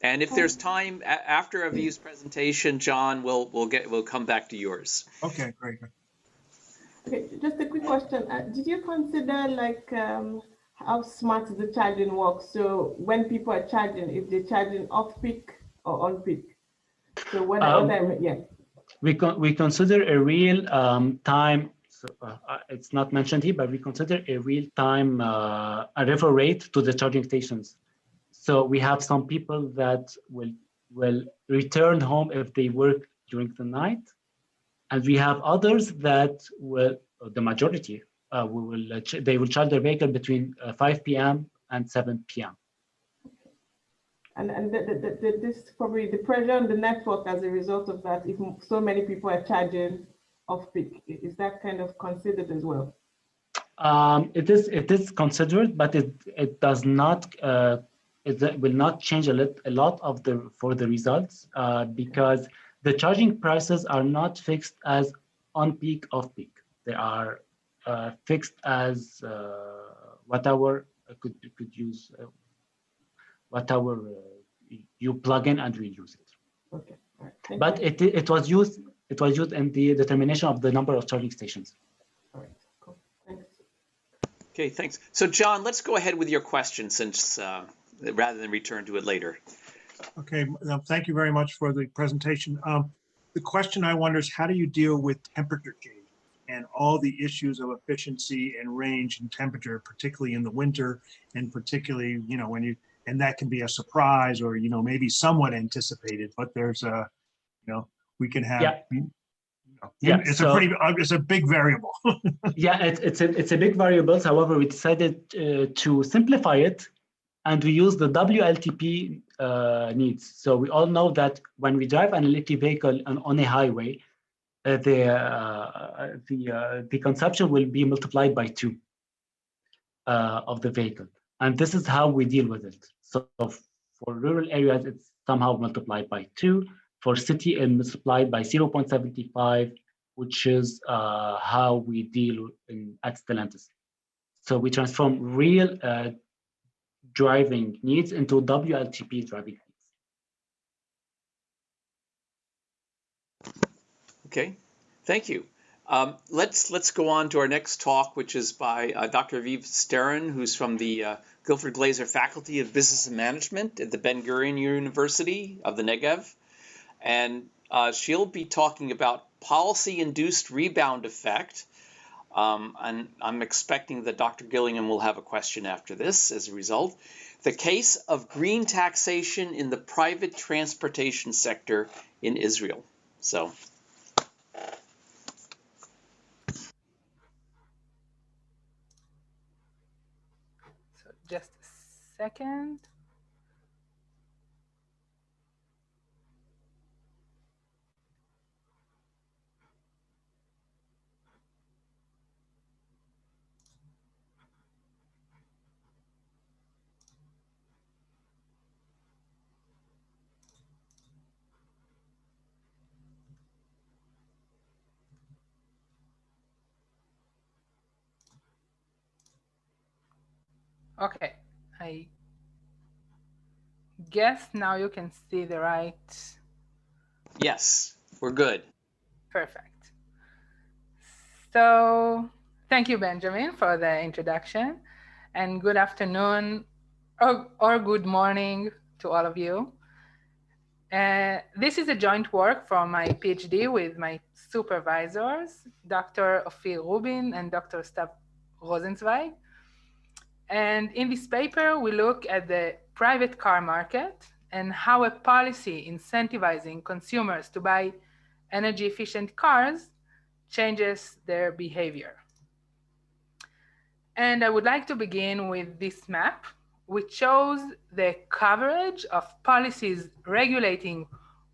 And if there's time after Aviv's presentation, John, we'll come back to yours. Okay, great. Okay, just a quick question. Did you consider like how smart the charging works? So when people are charging, if they're charging off peak or on peak? So we consider a real time. So, it's not mentioned here, but we consider a real time arrival rate to the charging stations. So we have some people that will return home if they work during the night. And we have others that will, the majority, they will charge their vehicle between 5 p.m. and 7 p.m. And this probably the pressure on the network as a result of that, if so many people are charging off peak, is that kind of considered as well? It is considered, but it does not. It will not change a lot of for the results because the charging prices are not fixed as on peak, off peak. They are fixed as whatever could use whatever you plug in and reuse it. Okay. All right. But it was used in the determination of the number of charging stations. All right. Cool. Thanks. Okay, thanks. So John, let's go ahead with your question since rather than return to it later. Okay, thank you very much for the presentation. The question I wonder is, how do you deal with temperature change and all the issues of efficiency and range and temperature, particularly in the winter, and particularly, when you, and that can be a surprise or, maybe somewhat anticipated, but there's a, we can have, it's a big variable. Yeah, it's a big variable. However, we decided to simplify it, and we use the WLTP needs. So we all know that when we drive an electric vehicle on a highway, the consumption will be multiplied by 2 of the vehicle, and this is how we deal with it. So for rural areas, it's somehow multiplied by 2. For city, it's multiplied by 0.75, which is how we deal at Stellantis. So we transform real driving needs into WLTP driving needs. Okay, thank you. Let's go on to our next talk, which is by Dr. Aviv Steren, who's from the Guilford Glaser Faculty of Business and Management at the Ben-Gurion University of the Negev. And she'll be talking about policy-induced rebound effect. And I'm expecting that Dr. Gillingham will have a question after this as a result. The case of green taxation in the private transportation sector in Israel. So just a second. Okay, I guess now you can see the right. yes, we're good. Perfect. So thank you, Benjamin, for the introduction, and good afternoon or good morning to all of you. This is a joint work from my PhD with my supervisors, Dr. Ofir Rubin and Dr. Stav Rosenzweig. And in this paper, we look at the private car market and how a policy incentivizing consumers to buy energy efficient cars changes their behavior. And I would like to begin with this map, which shows the coverage of policies regulating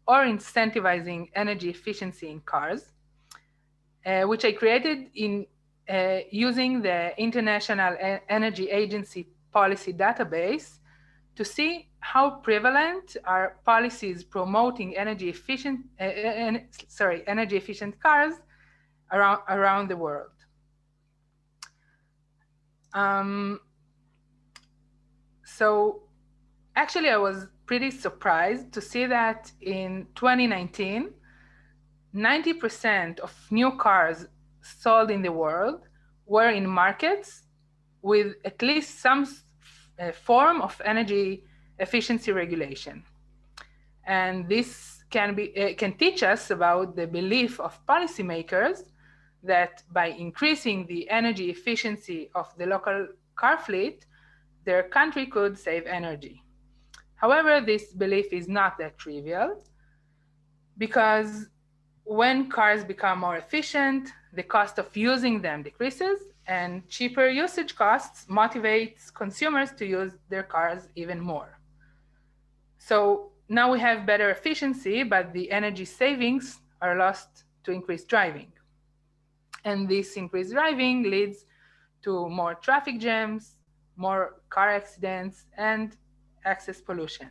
or incentivizing energy efficiency in cars, which I created in using the International Energy Agency policy database to see how prevalent are policies promoting energy efficient cars around the world. So actually, I was pretty surprised to see that in 2019, 90% of new cars sold in the world were in markets with at least some form of energy efficiency regulation. And this can teach us about the belief of policymakers that by increasing the energy efficiency of the local car fleet, their country could save energy. However, this belief is not that trivial, because when cars become more efficient, the cost of using them decreases, and cheaper usage costs motivates consumers to use their cars even more. So now we have better efficiency, but the energy savings are lost to increased driving. And this increased driving leads to more traffic jams, more car accidents, and excess pollution.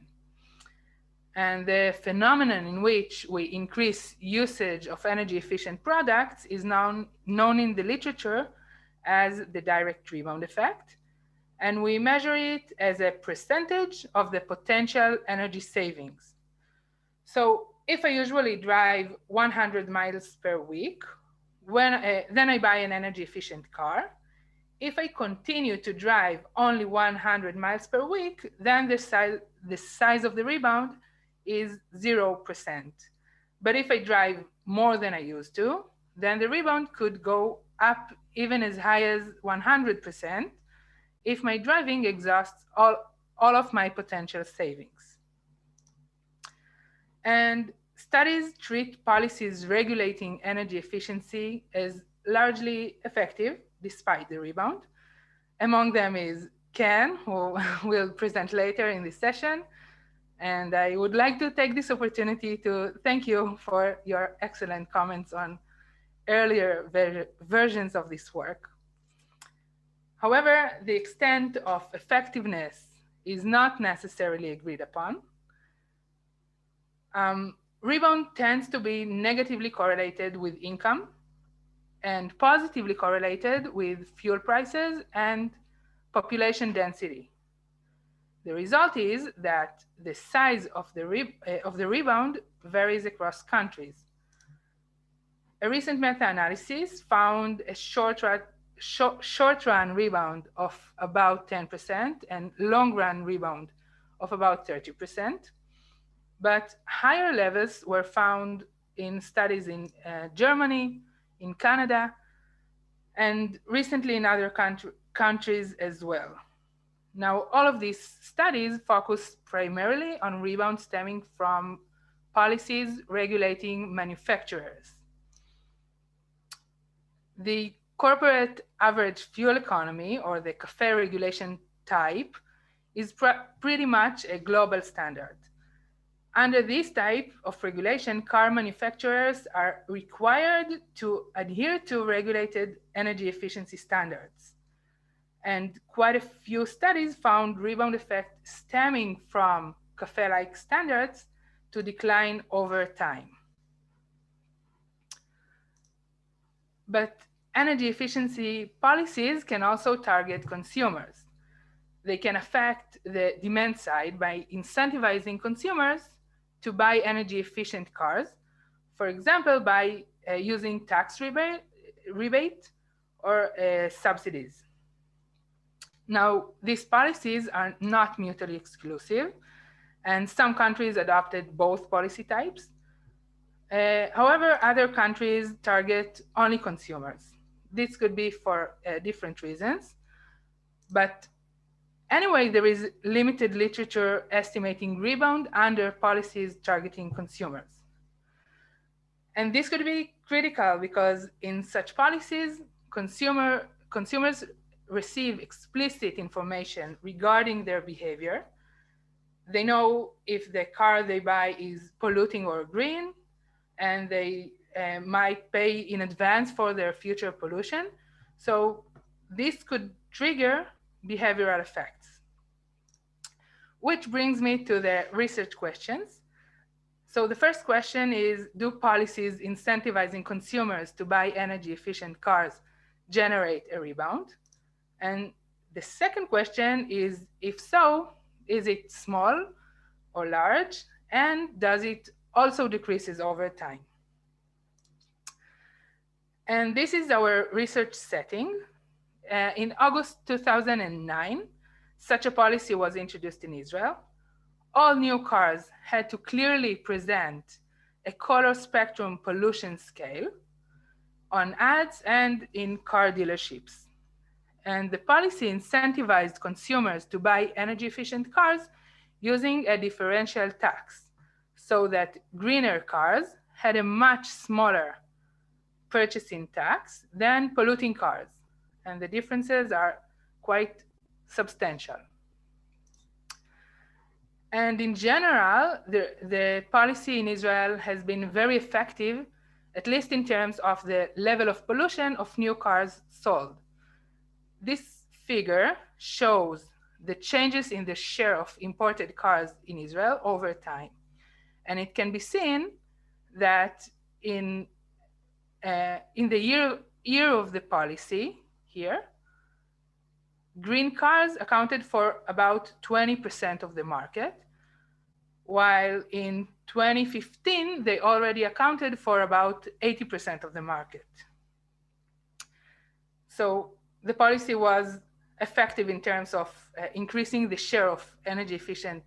And the phenomenon in which we increase usage of energy efficient products is known in the literature as the direct rebound effect. And we measure it as a percentage of the potential energy savings. So if I usually drive 100 miles per week, then I buy an energy efficient car. If I continue to drive only 100 miles per week, then the size of the rebound is 0%. But if I drive more than I used to, then the rebound could go up even as high as 100% if my driving exhausts all of my potential savings. And studies treat policies regulating energy efficiency as largely effective despite the rebound. Among them is Ken, who will present later in this session. And I would like to take this opportunity to thank you for your excellent comments on earlier versions of this work. However, the extent of effectiveness is not necessarily agreed upon. Rebound tends to be negatively correlated with income and positively correlated with fuel prices and population density. The result is that the size of the rebound varies across countries. A recent meta-analysis found a short-run rebound of about 10% and long-run rebound of about 30%. But higher levels were found in studies in Germany, in Canada, and recently in other countries as well. Now, all of these studies focus primarily on rebound stemming from policies regulating manufacturers. The corporate average fuel economy, or the CAFE regulation type, is pretty much a global standard. Under this type of regulation, car manufacturers are required to adhere to regulated energy efficiency standards. And quite a few studies found rebound effect stemming from CAFE-like standards to decline over time. But energy efficiency policies can also target consumers. They can affect the demand side by incentivizing consumers to buy energy efficient cars, for example, by using tax rebate or subsidies. Now, these policies are not mutually exclusive, and some countries adopted both policy types. However, other countries target only consumers. This could be for different reasons, but Anyway, there is limited literature estimating rebound under policies targeting consumers. And this could be critical because in such policies, consumers receive explicit information regarding their behavior. They know if the car they buy is polluting or green, and they might pay in advance for their future pollution. So this could trigger behavioral effects. Which brings me to the research questions. So the first question is, do policies incentivizing consumers to buy energy efficient cars generate a rebound? And the second question is, if so, is it small or large? And does it also decreases over time? And this is our research setting. In August 2009, such a policy was introduced in Israel. All new cars had to clearly present a color spectrum pollution scale on ads and in car dealerships. And the policy incentivized consumers to buy energy efficient cars using a differential tax, so that greener cars had a much smaller purchasing tax than polluting cars. And the differences are quite substantial. And in general, the policy in Israel has been very effective, at least in terms of the level of pollution of new cars sold. This figure shows the changes in the share of imported cars in Israel over time. And it can be seen that in the year of the policy here, green cars accounted for about 20% of the market, while in 2015, they already accounted for about 80% of the market. So the policy was effective in terms of increasing the share of energy efficient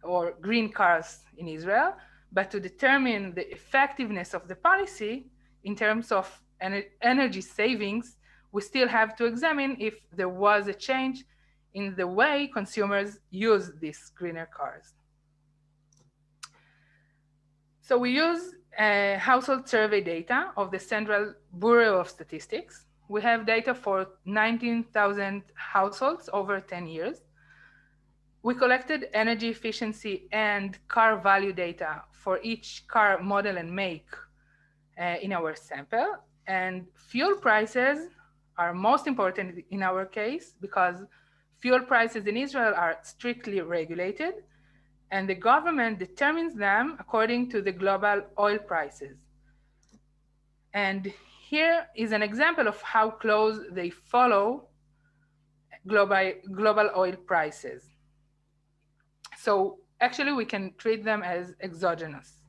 or green cars in Israel, but to determine the effectiveness of the policy in terms of energy savings, we still have to examine if there was a change in the way consumers use these greener cars. So we use household survey data of the Central Bureau of Statistics. We have data for 19,000 households over 10 years. We collected energy efficiency and car value data for each car model and make in our sample. And fuel prices are most important in our case because fuel prices in Israel are strictly regulated, and the government determines them according to the global oil prices. And here is an example of how close they follow global oil prices. So actually we can treat them as exogenous.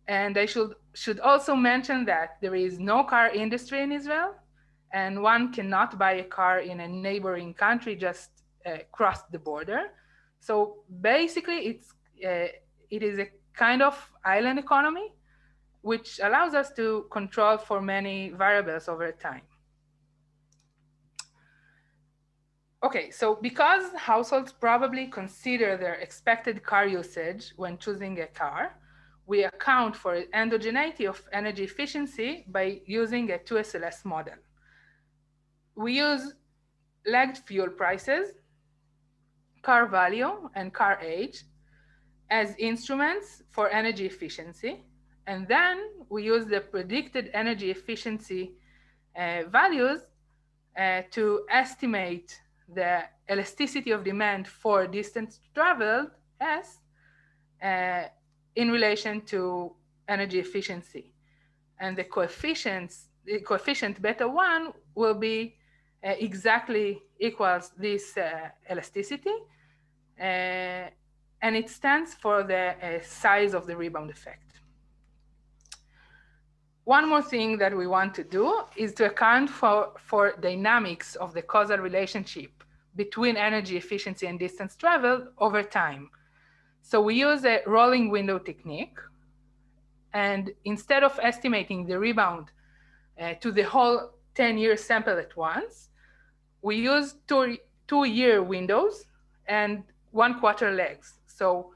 And I should also mention that there is no car industry in Israel, and one cannot buy a car in a neighboring country just across the border. So basically it is a kind of island economy, which allows us to control for many variables over time. Okay, so because households probably consider their expected car usage when choosing a car, we account for endogeneity of energy efficiency by using a 2SLS model. We use lagged fuel prices, car value, and car age as instruments for energy efficiency. And then we use the predicted energy efficiency values to estimate the elasticity of demand for distance traveled as in relation to energy efficiency. And the coefficient beta 1 will be exactly equals this elasticity. And it stands for the size of the rebound effect. One more thing that we want to do is to account for dynamics of the causal relationship between energy efficiency and distance traveled over time. So we use a rolling window technique. And instead of estimating the rebound to the whole 10-year sample at once, we use two 2-year windows and 1/4 legs. So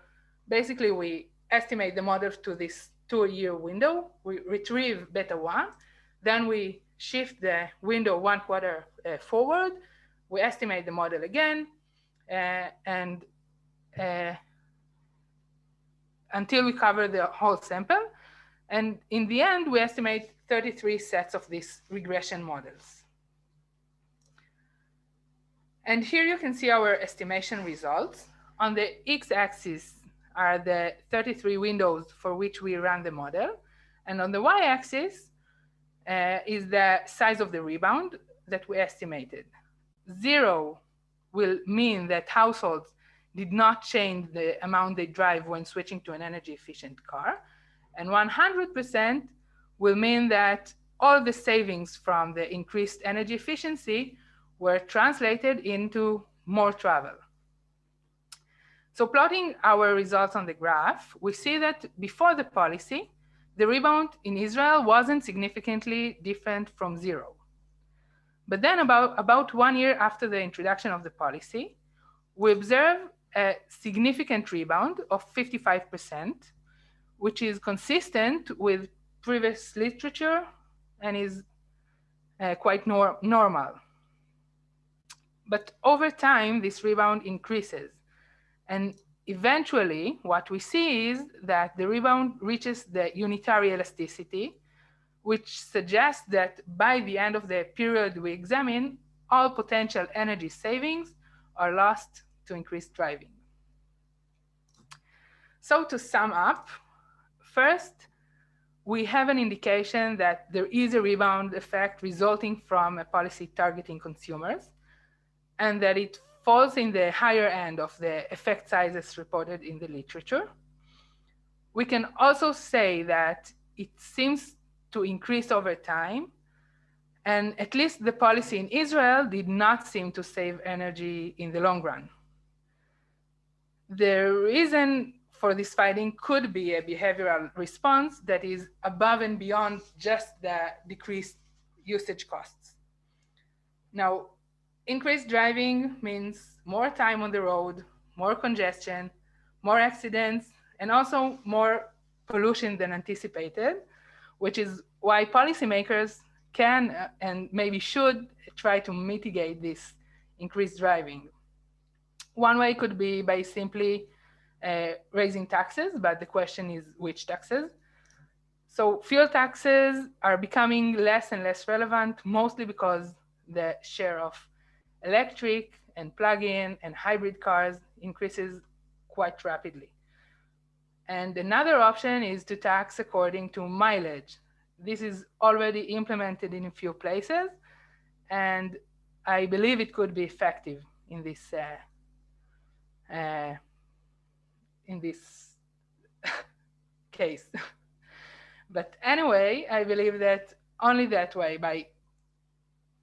basically, we estimate the model to this 2-year window. We retrieve beta 1. Then we shift the window 1/4 forward. We estimate the model again. And until we cover the whole sample. And in the end, we estimate 33 sets of these regression models. And here you can see our estimation results. On the x-axis are the 33 windows for which we ran the model. And on the y-axis is the size of the rebound that we estimated. 0 will mean that households did not change the amount they drive when switching to an energy efficient car. And 100% will mean that all the savings from the increased energy efficiency were translated into more travel. So plotting our results on the graph, we see that before the policy, the rebound in Israel wasn't significantly different from 0. But then about 1 year after the introduction of the policy, we observe a significant rebound of 55%, which is consistent with previous literature and is quite normal. But over time, this rebound increases. And eventually, what we see is that the rebound reaches the unitary elasticity, which suggests that by the end of the period we examine, all potential energy savings are lost to increased driving. So to sum up, first, we have an indication that there is a rebound effect resulting from a policy targeting consumers, and that it falls in the higher end of the effect sizes reported in the literature. We can also say that it seems to increase over time, and at least the policy in Israel did not seem to save energy in the long run. The reason for this finding could be a behavioral response that is above and beyond just the decreased usage costs. Now, increased driving means more time on the road, more congestion, more accidents, and also more pollution than anticipated, which is why policymakers can and maybe should try to mitigate this increased driving. One way could be by simply raising taxes, but the question is which taxes. So fuel taxes are becoming less and less relevant, mostly because the share of electric and plug-in and hybrid cars increases quite rapidly. And another option is to tax according to mileage. This is already implemented in a few places, and I believe it could be effective in this case. But anyway, I believe that only that way, by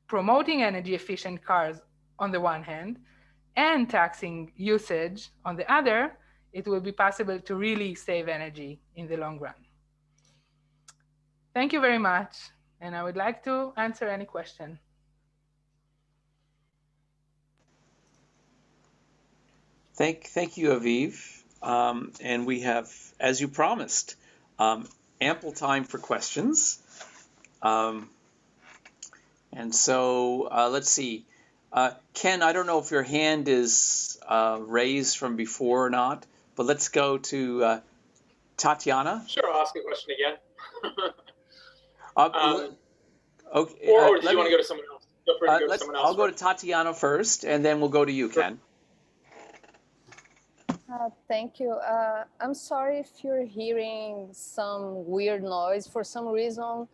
promoting energy efficient cars on the one hand and taxing usage on the other, it will be possible to really save energy in the long run. Thank you very much. And I would like to answer any question. Thank you, Aviv. And we have, as you promised, ample time for questions. And so let's see. Ken, I don't know if your hand is raised from before or not, but let's go to Tatiana. Sure, I'll ask a question again. Okay. Or do you want to go to someone else? Feel free to go to someone else. I'll go to Tatiana first, and then we'll go to you, Ken. Thank you. I'm sorry if you're hearing some weird noise. For some reason,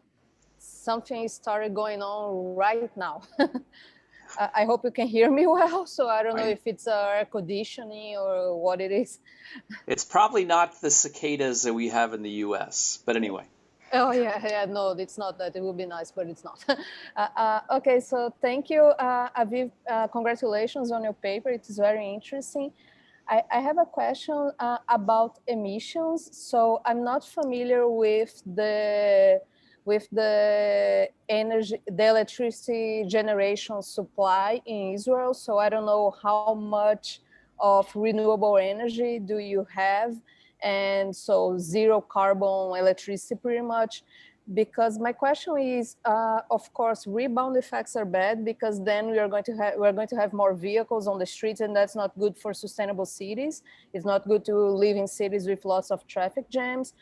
something started going on right now. I hope you can hear me well. So I don't know if it's air conditioning or what it is. It's probably not the cicadas that we have in the US, but anyway. Oh, yeah, no, it's not that. It would be nice, but it's not. Okay, so thank you, Aviv. Congratulations on your paper. It is very interesting. I have a question about emissions. So I'm not familiar with the with the energy, the electricity generation supply in Israel. So I don't know how much of renewable energy do you have, and so zero carbon electricity pretty much. Because my question is, of course, rebound effects are bad, because then we're going to have more vehicles on the streets, and that's not good for sustainable cities. It's not good to live in cities with lots of traffic jams.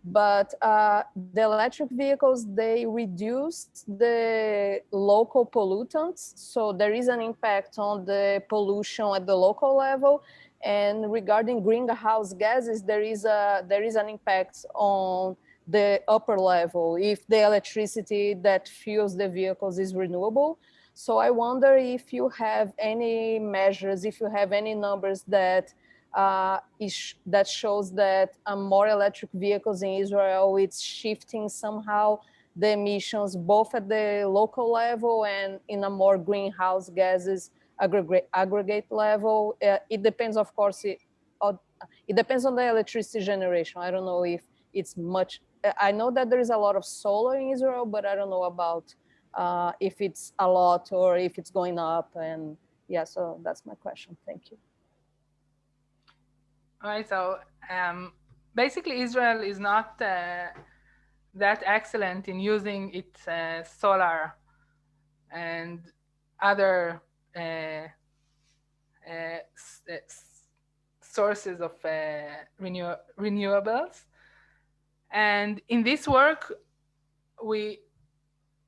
But the electric vehicles, they reduce the local pollutants. So there is an impact on the pollution at the local level. And regarding greenhouse gases, there is an impact on the upper level if the electricity that fuels the vehicles is renewable. So I wonder if you have any measures, if you have any numbers that that shows that more electric vehicles in Israel, it's shifting somehow the emissions both at the local level and in a more greenhouse gases aggregate level. It depends, of course, it depends on the electricity generation. I don't know if it's much. I know that there is a lot of solar in Israel, but I don't know about if it's a lot or if it's going up. And yeah, so that's my question. Thank you. All right, so basically Israel is not that excellent in using its solar and other sources of renewables. And in this work, we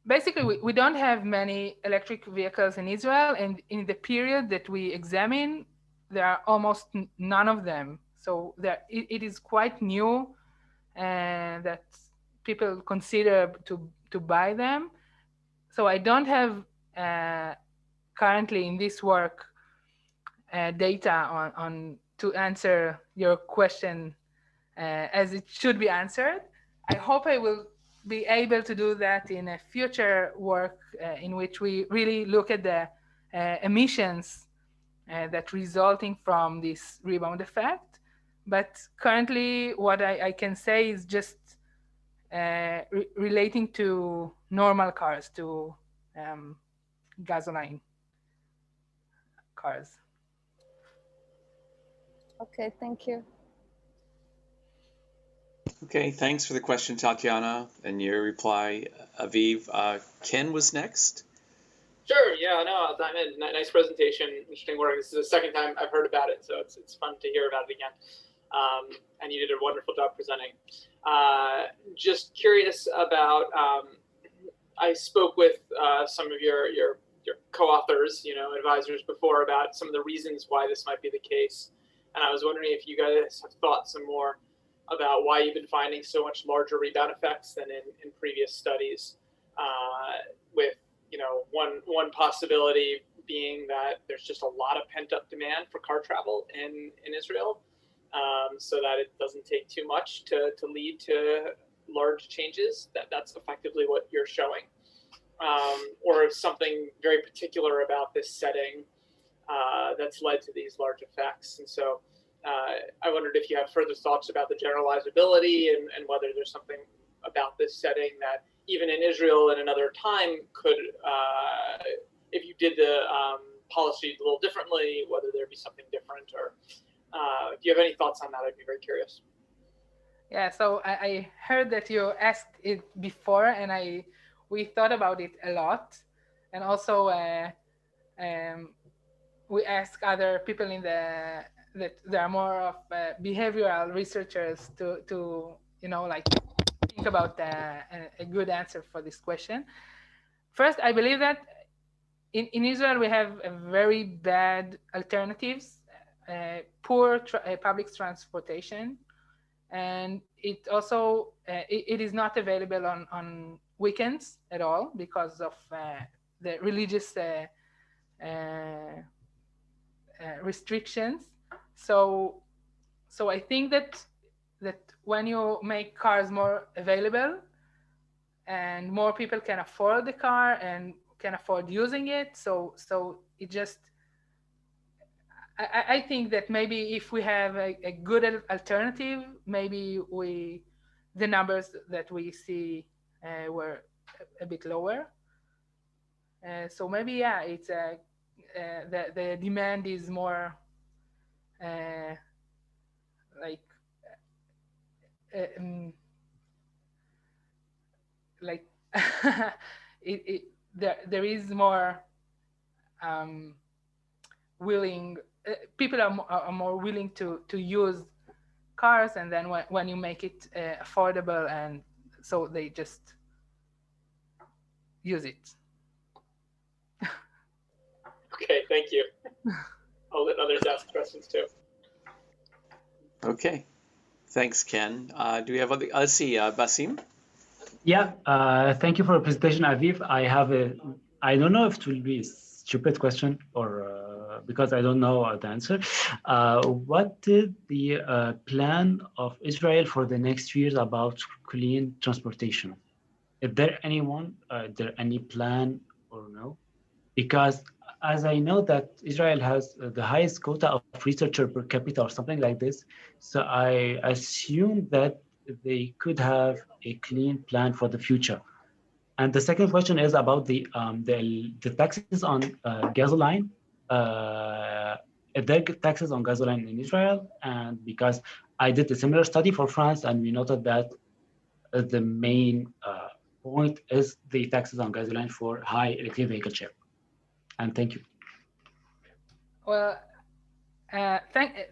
don't have many electric vehicles in Israel, and in the period that we examine, there are almost none of them. So it is quite new, and that people consider to buy them. So I don't have currently in this work data on to answer your question as it should be answered. I hope I will be able to do that in a future work in which we really look at the emissions that resulting from this rebound effect. But currently what I can say is just relating to normal cars, to gasoline cars. Okay, thank you. Okay, thanks for the question, Tatiana, and your reply, Aviv. Ken was next. Sure. Yeah. No. Nice presentation. Interesting work. This is the second time I've heard about it, so it's fun to hear about it again. And you did a wonderful job presenting. Just curious about. I spoke with some of your co-authors, advisors before about some of the reasons why this might be the case, and I was wondering if you guys have thought some more about why you've been finding so much larger rebound effects than in previous studies, with one possibility being that there's just a lot of pent-up demand for car travel in Israel, so that it doesn't take too much to lead to large changes. That's effectively what you're showing, or something very particular about this setting that's led to these large effects. And so I wondered if you have further thoughts about the generalizability and whether there's something about this setting that even in Israel at another time could, if you did the policy a little differently, whether there'd be something different, or if you have any thoughts on that, I'd be very curious. Yeah, so I heard that you asked it before, and we thought about it a lot, and also we asked other people that there are more of behavioral researchers to think about a good answer for this question. First, I believe that in Israel we have a very bad alternatives, poor public transportation, and it also it is not available on weekends at all because of the religious restrictions. So I think that when you make cars more available and more people can afford the car and can afford using it, so it just, I think that maybe if we have a good alternative, maybe the numbers that we see were a bit lower. So maybe, yeah, it's the demand is more like there is more willing, people are more willing to use cars, and then when you make it affordable, and so they just use it. Okay, thank you. I'll let others ask questions too. Okay, thanks, Ken. Do we have other? Let's see, Bassem. Yeah, thank you for the presentation, Aviv. I don't know if it will be a stupid question or because I don't know the answer. What is the plan of Israel for the next years about clean transportation? Is there any plan or no? Because as I know that Israel has the highest quota of researcher per capita or something like this, so I assume that they could have a clean plan for the future. And the second question is about the taxes on gasoline. There are taxes on gasoline in Israel, and because I did a similar study for France, and we noted that the main point is the taxes on gasoline for high electric vehicle share. And thank you. Well,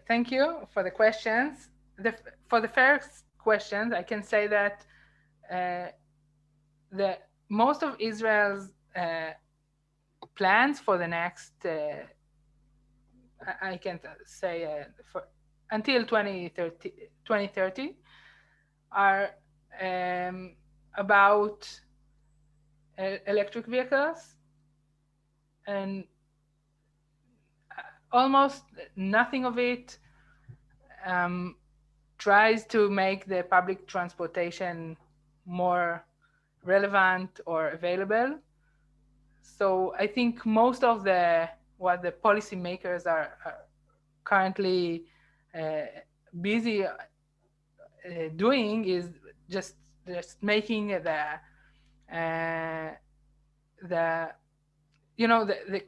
thank you for the questions. For the first questions, I can say that most of Israel's plans for the next, I can say until 2030 are about electric vehicles, and almost nothing of it tries to make the public transportation more relevant or available. So I think most of what the policymakers are currently busy doing is just making the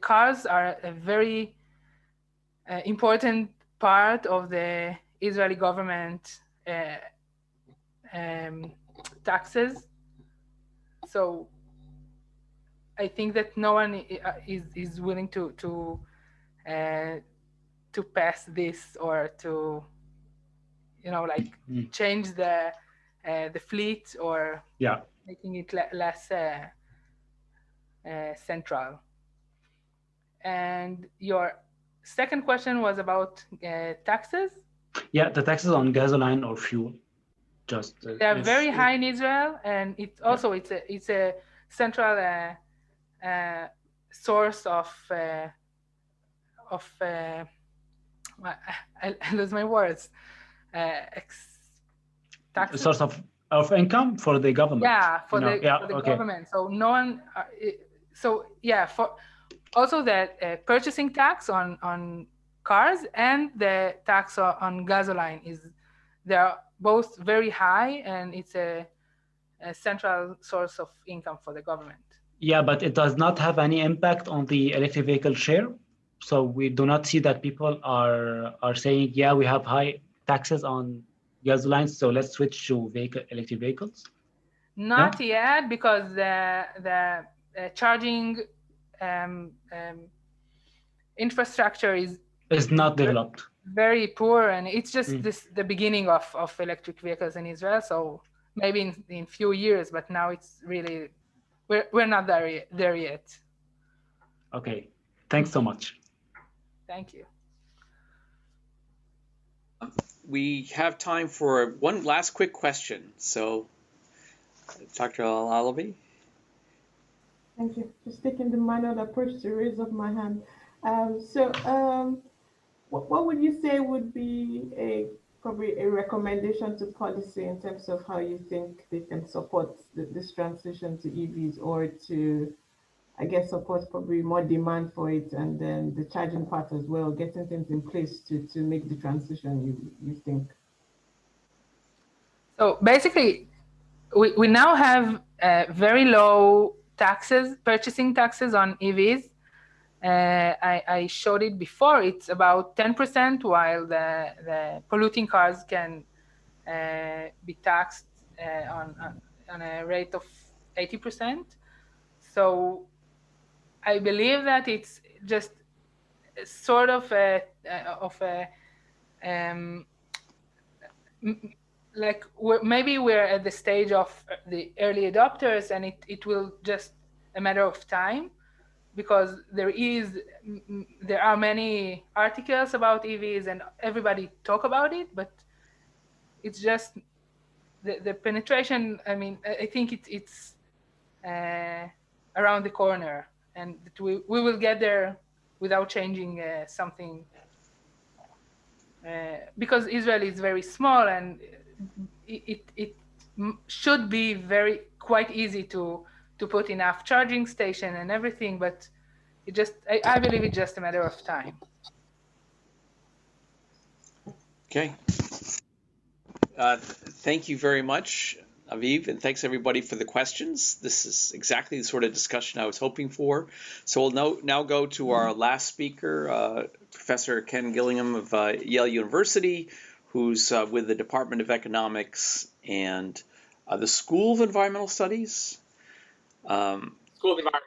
cars are a very important part of the Israeli government taxes. So I think that no one is willing to pass this or to change the fleet or making it less central. And your second question was about taxes? Yeah, the taxes on gasoline or fuel. They are very high in Israel, and it's also it's a central source of I lose my words. Taxes. Source of income for the government. Yeah, for the government. So no one. For also the purchasing tax on cars and the tax on gasoline they're both very high, and it's a central source of income for the government. Yeah, but it does not have any impact on the electric vehicle share. So we do not see that people are saying, yeah, we have high taxes on gasoline, so let's switch to electric vehicles. Not yet, because the charging infrastructure is not developed. Very poor, and it's just the beginning of electric vehicles in Israel. So maybe in few years, but now it's really we're not there yet. Okay, thanks so much. Thank you. We have time for one last quick question. So, Dr. Alabi. Thank you. Just taking the manual approach to raise up my hand. What would you say would be probably a recommendation to policy in terms of how you think they can support this transition to EVs, or to, I guess, support probably more demand for it, and then the charging part as well, getting things in place to make the transition, you think? So basically, we now have very low taxes, purchasing taxes on EVs. I showed it before. It's about 10%, while the polluting cars can be taxed on a rate of 80%. So I believe that it's just sort of like maybe we're at the stage of the early adopters, and it will just a matter of time, because there are many articles about EVs and everybody talk about it, but it's just the penetration. I mean, I think it's around the corner, and that we will get there without changing something, because Israel is very small, and it should be quite easy to put enough charging station and everything, but I believe it's just a matter of time. Okay. Thank you very much, Aviv, and thanks everybody for the questions. This is exactly the sort of discussion I was hoping for. So we'll now go to our last speaker, Professor Ken Gillingham of Yale University, who's with the Department of Economics and the School of Environmental Studies. School of Environment.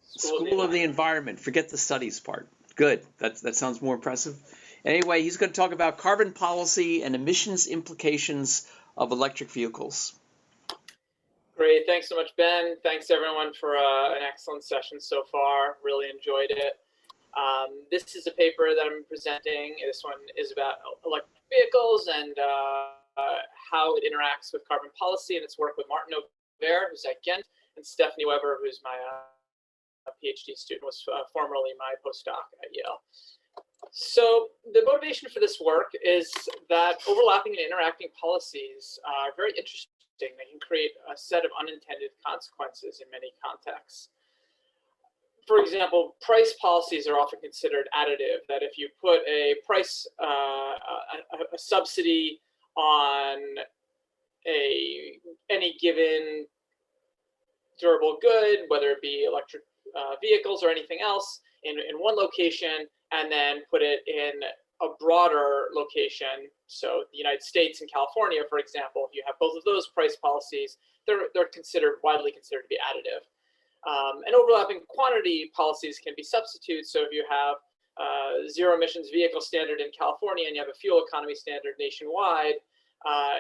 School of the Environment. Forget the studies part. Good. That sounds more impressive. Anyway, he's going to talk about carbon policy and emissions implications of electric vehicles. Great. Thanks so much, Ben. Thanks, everyone, for an excellent session so far. Really enjoyed it. This is a paper that I'm presenting. This one is about electric vehicles and how it interacts with carbon policy, and it's work with Martin Aubert, who's at Ghent, and Stephanie Weber, who's my PhD student, was formerly my postdoc at Yale. So the motivation for this work is that overlapping and interacting policies are very interesting. They can create a set of unintended consequences in many contexts. For example, price policies are often considered additive, that if you put a price, a subsidy on any given durable good, whether it be electric vehicles or anything else, in one location, and then put it in a broader location. So the United States and California, for example, if you have both of those price policies, they're widely considered to be additive. And overlapping quantity policies can be substitutes. So if you have zero emissions vehicle standard in California and you have a fuel economy standard nationwide,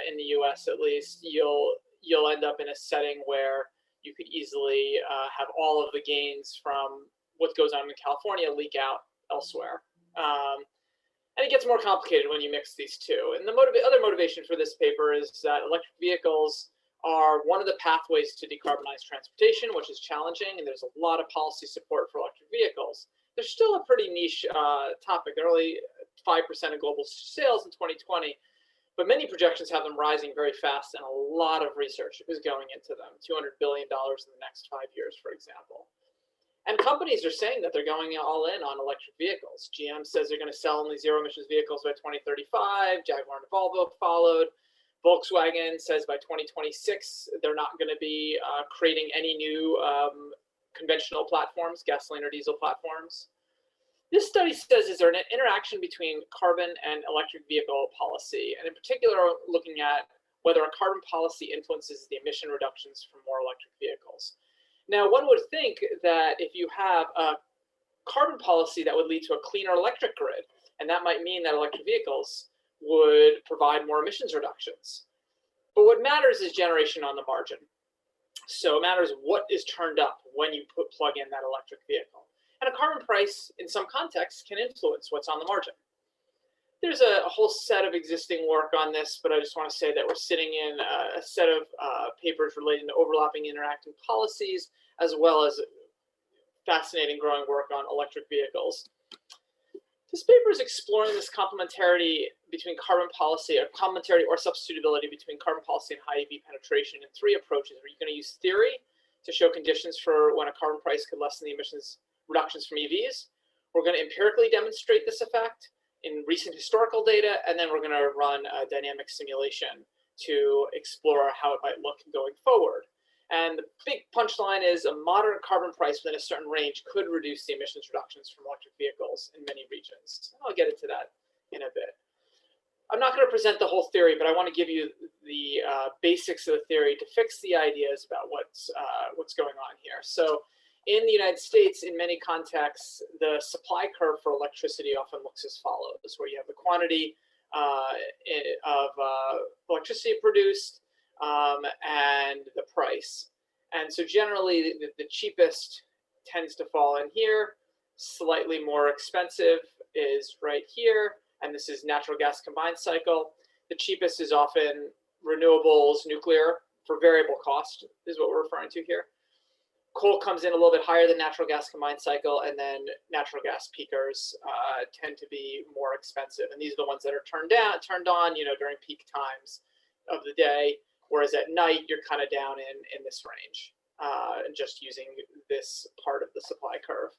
in the US at least, you'll end up in a setting where you could easily have all of the gains from what goes on in California leak out elsewhere. And it gets more complicated when you mix these two. And the other motivation for this paper is that electric vehicles are one of the pathways to decarbonize transportation, which is challenging, and there's a lot of policy support for electric vehicles. They're still a pretty niche topic. They're only 5% of global sales in 2020, but many projections have them rising very fast, and a lot of research is going into them, $200 billion in the next 5 years, for example. And companies are saying that they're going all in on electric vehicles. GM says they're going to sell only zero emissions vehicles by 2035. Jaguar and Volvo followed. Volkswagen says by 2026, they're not going to be creating any new conventional platforms, gasoline or diesel platforms. This study says, is there an interaction between carbon and electric vehicle policy? And in particular, looking at whether a carbon policy influences the emission reductions from more electric vehicles. Now, one would think that if you have a carbon policy, that would lead to a cleaner electric grid, and that might mean that electric vehicles would provide more emissions reductions. But what matters is generation on the margin. So it matters what is turned up when you plug in that electric vehicle. And a carbon price, in some contexts, can influence what's on the margin. There's a whole set of existing work on this, but I just want to say that we're sitting in a set of papers relating to overlapping interacting policies, as well as fascinating growing work on electric vehicles. This paper is exploring this complementarity between carbon policy, or complementarity or substitutability between carbon policy and high EV penetration in three approaches. Where you're going to use theory to show conditions for when a carbon price could lessen the emissions reductions from EVs. We're going to empirically demonstrate this effect in recent historical data, and then we're going to run a dynamic simulation to explore how it might look going forward. And the big punchline is a moderate carbon price within a certain range could reduce the emissions reductions from electric vehicles in many regions. I'll get into that in a bit. I'm not going to present the whole theory, but I want to give you the basics of the theory to fix the ideas about what's going on here. So in the United States, in many contexts, the supply curve for electricity often looks as follows, where you have the quantity of electricity produced and the price. And so generally, the cheapest tends to fall in here. Slightly more expensive is right here. And this is natural gas combined cycle. The cheapest is often renewables, nuclear for variable cost is what we're referring to here. Coal comes in a little bit higher than natural gas combined cycle, and then natural gas peakers tend to be more expensive. And these are the ones that are turned on, during peak times of the day, whereas at night you're kind of down in this range, just using this part of the supply curve.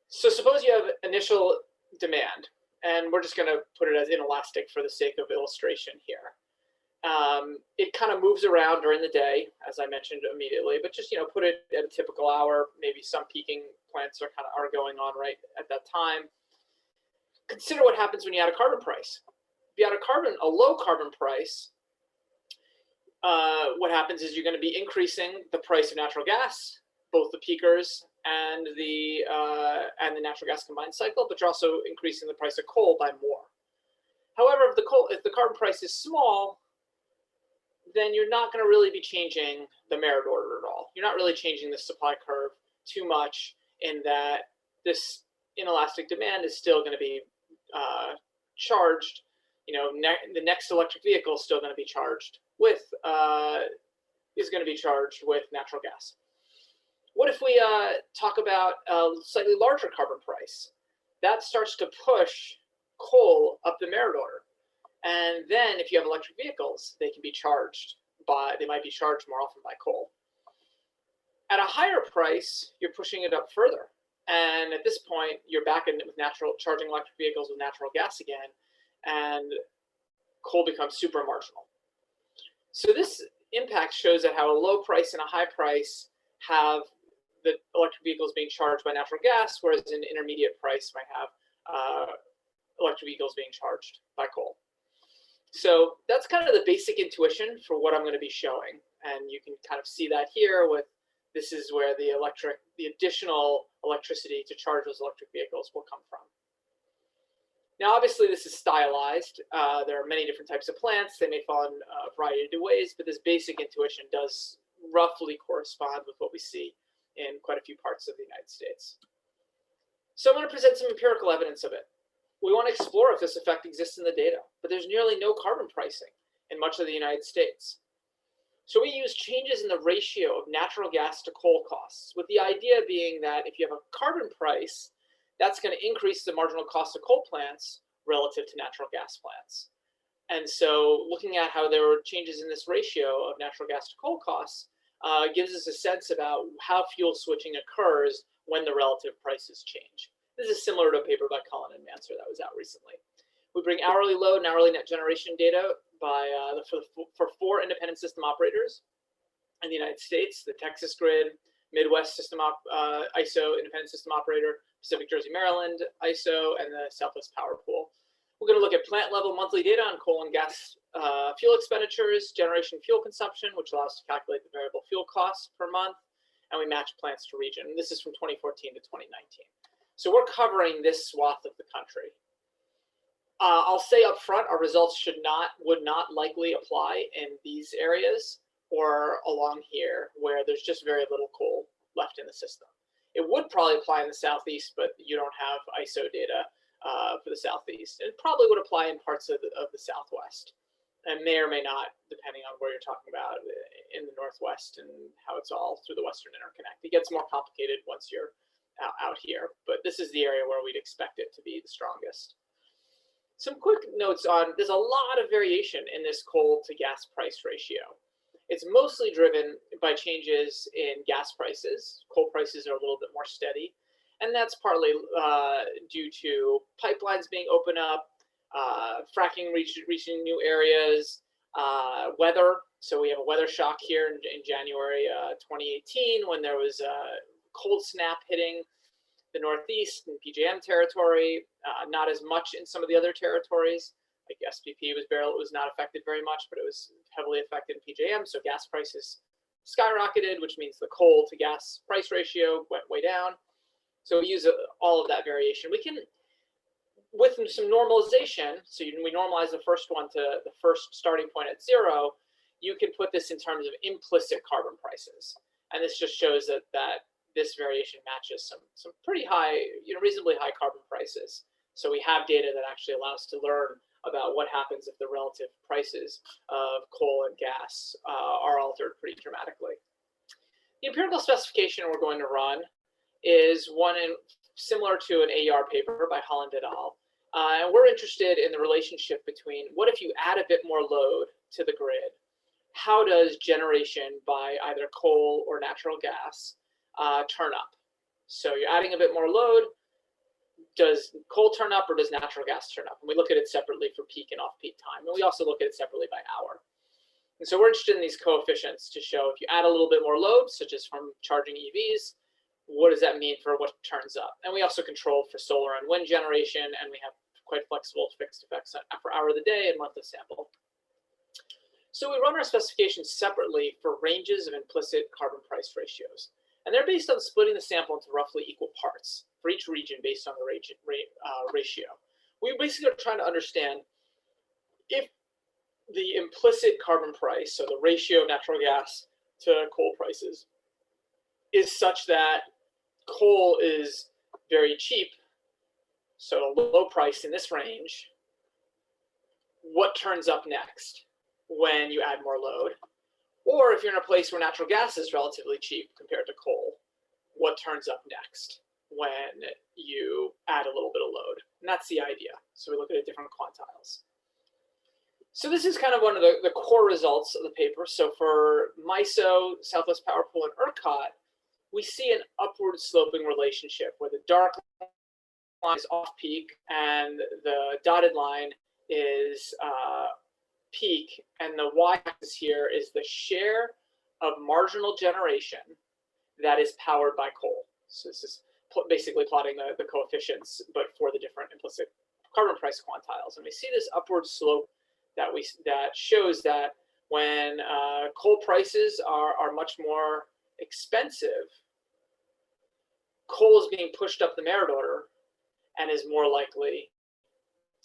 So suppose you have initial demand, and we're just going to put it as inelastic for the sake of illustration here. It kind of moves around during the day, as I mentioned immediately, but just put it at a typical hour. Maybe some peaking plants are going on right at that time. Consider what happens when you add a carbon price. If you add a low carbon price, what happens is you're going to be increasing the price of natural gas, both the peakers and the natural gas combined cycle, but you're also increasing the price of coal by more. However, if the carbon price is small, then you're not going to really be changing the merit order at all. You're not really changing the supply curve too much, in that this inelastic demand is still going to be charged. The next electric vehicle is still going to be charged with natural gas. What if we talk about a slightly larger carbon price? That starts to push coal up the merit order. And then if you have electric vehicles, they might be charged more often by coal. At a higher price, you're pushing it up further. And at this point, you're back in with charging electric vehicles with natural gas again, and coal becomes super marginal. So this impact shows that how a low price and a high price have the electric vehicles being charged by natural gas, whereas an intermediate price might have electric vehicles being charged by coal. So that's kind of the basic intuition for what I'm going to be showing. And you can kind of see that here this is where the additional electricity to charge those electric vehicles will come from. Now, obviously, this is stylized. There are many different types of plants. They may fall in a variety of ways, but this basic intuition does roughly correspond with what we see in quite a few parts of the United States. So I'm going to present some empirical evidence of it. We want to explore if this effect exists in the data, but there's nearly no carbon pricing in much of the United States. So we use changes in the ratio of natural gas to coal costs, with the idea being that if you have a carbon price, that's going to increase the marginal cost of coal plants relative to natural gas plants. And so looking at how there were changes in this ratio of natural gas to coal costs gives us a sense about how fuel switching occurs when the relative prices change. This is similar to a paper by Cullen and Manser that was out recently. We bring hourly load and hourly net generation data for 4 independent system operators in the United States: the Texas Grid, Midwest System ISO Independent System Operator, Pacific Jersey Maryland ISO, and the Southwest Power Pool. We're going to look at plant level monthly data on coal and gas fuel expenditures, generation fuel consumption, which allows us to calculate the variable fuel costs per month, and we match plants to region. And this is from 2014 to 2019. So we're covering this swath of the country. I'll say up front, our results would not likely apply in these areas or along here where there's just very little coal left in the system. It would probably apply in the Southeast, but you don't have ISO data for the Southeast. It probably would apply in parts of the Southwest, and may or may not, depending on where you're talking about in the Northwest and how it's all through the Western Interconnect. It gets more complicated once you're out here, but this is the area where we'd expect it to be the strongest. Some quick notes on, there's a lot of variation in this coal to gas price ratio. It's mostly driven by changes in gas prices. Coal prices are a little bit more steady, and that's partly due to pipelines being opened up, fracking reaching new areas, Weather. So we have a weather shock here in January 2018 when there was a cold snap hitting the Northeast and PJM territory. Not as much in some of the other territories. Like SPP was not affected very much, but it was heavily affected in PJM. So gas prices skyrocketed, which means the coal to gas price ratio went way down. So we use all of that variation. We can, with some normalization, so we normalize the first one to the first starting point at 0, you can put this in terms of implicit carbon prices. And this just shows that this variation matches some pretty high, reasonably high carbon prices. So we have data that actually allows us to learn about what happens if the relative prices of coal and gas are altered pretty dramatically. The empirical specification we're going to run is one similar to an AER paper by Holland et al. And we're interested in the relationship between what if you add a bit more load to the grid? How does generation by either coal or natural gas turn up? So you're adding a bit more load. Does coal turn up or does natural gas turn up? And we look at it separately for peak and off-peak time. And we also look at it separately by hour. And so we're interested in these coefficients to show if you add a little bit more load, such as from charging EVs, what does that mean for what turns up? And we also control for solar and wind generation, and we have quite flexible fixed effects per hour of the day and month of sample. So we run our specifications separately for ranges of implicit carbon price ratios. And they're based on splitting the sample into roughly equal parts for each region based on the ratio. We basically are trying to understand if the implicit carbon price, so the ratio of natural gas to coal prices, is such that coal is very cheap, so low price in this range, what turns up next when you add more load? Or if you're in a place where natural gas is relatively cheap compared to coal, what turns up next when you add a little bit of load? And that's the idea. So we look at different quantiles. So this is kind of one of the core results of the paper. So for MISO, Southwest Power Pool, and ERCOT, we see an upward sloping relationship where the dark line is off-peak and the dotted line is peak, and the y-axis here is the share of marginal generation that is powered by coal. So this is basically plotting the coefficients, but for the different implicit carbon price quantiles. And we see this upward slope that shows that when coal prices are much more expensive, coal is being pushed up the merit order and is more likely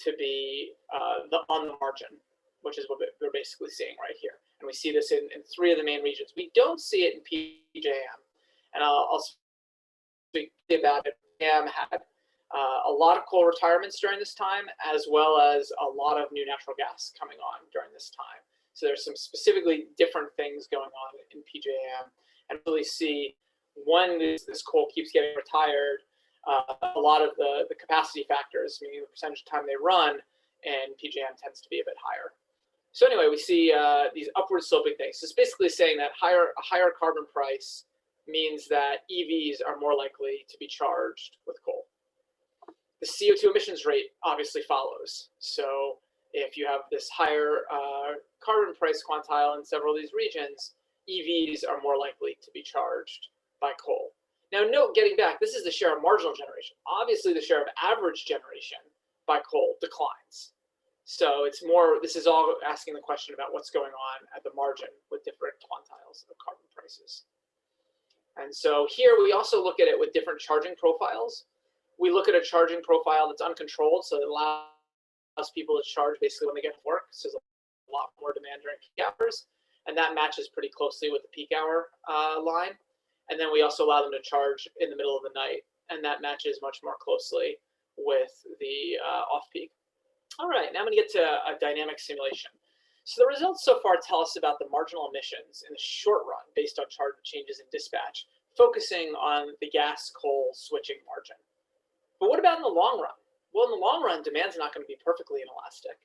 to be on the margin, which is what we're basically seeing right here. And we see this in 3 of the main regions. We don't see it in PJM, and I'll speak about it. PJM had a lot of coal retirements during this time, as well as a lot of new natural gas coming on during this time. So there's some specifically different things going on in PJM, and really see when this coal keeps getting retired, a lot of the capacity factors, meaning the percentage of time they run, and PJM tends to be a bit higher. So anyway, we see these upward sloping things. So it's basically saying that a higher carbon price means that EVs are more likely to be charged with coal. The CO2 emissions rate obviously follows. So if you have this higher carbon price quantile in several of these regions, EVs are more likely to be charged by coal. Now note, getting back, this is the share of marginal generation. Obviously the share of average generation by coal declines. So it's more, this is all asking the question about what's going on at the margin with different quantiles of carbon prices. And so here we also look at it with different charging profiles. We look at a charging profile that's uncontrolled, so it allows people to charge basically when they get to work. So there's a lot more demand during peak hours, and that matches pretty closely with the peak hour line. And then we also allow them to charge in the middle of the night, and that matches much more closely with the off-peak. All right, now I'm going to get to a dynamic simulation. So the results so far tell us about the marginal emissions in the short run based on charge changes in dispatch, focusing on the gas-coal switching margin. But what about in the long run? Well, in the long run, demand's not going to be perfectly inelastic.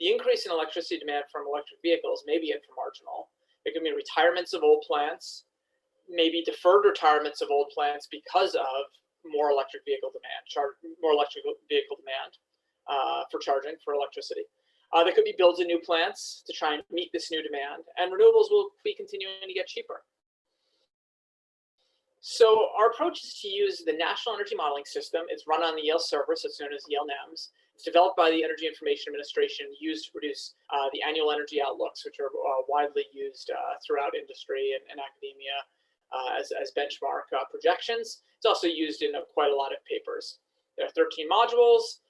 The increase in electricity demand from electric vehicles may be inframarginal. It could mean retirements of old plants, maybe deferred retirements of old plants because of more electric vehicle demand, for charging for electricity. There could be builds of new plants to try and meet this new demand, and renewables will be continuing to get cheaper. So our approach is to use the National Energy Modeling System. It's run on the Yale server, so it's known as Yale NEMS. It's developed by the Energy Information Administration, used to produce the annual energy outlooks, which are widely used throughout industry and academia as benchmark projections. It's also used in quite a lot of papers. There are 13 modules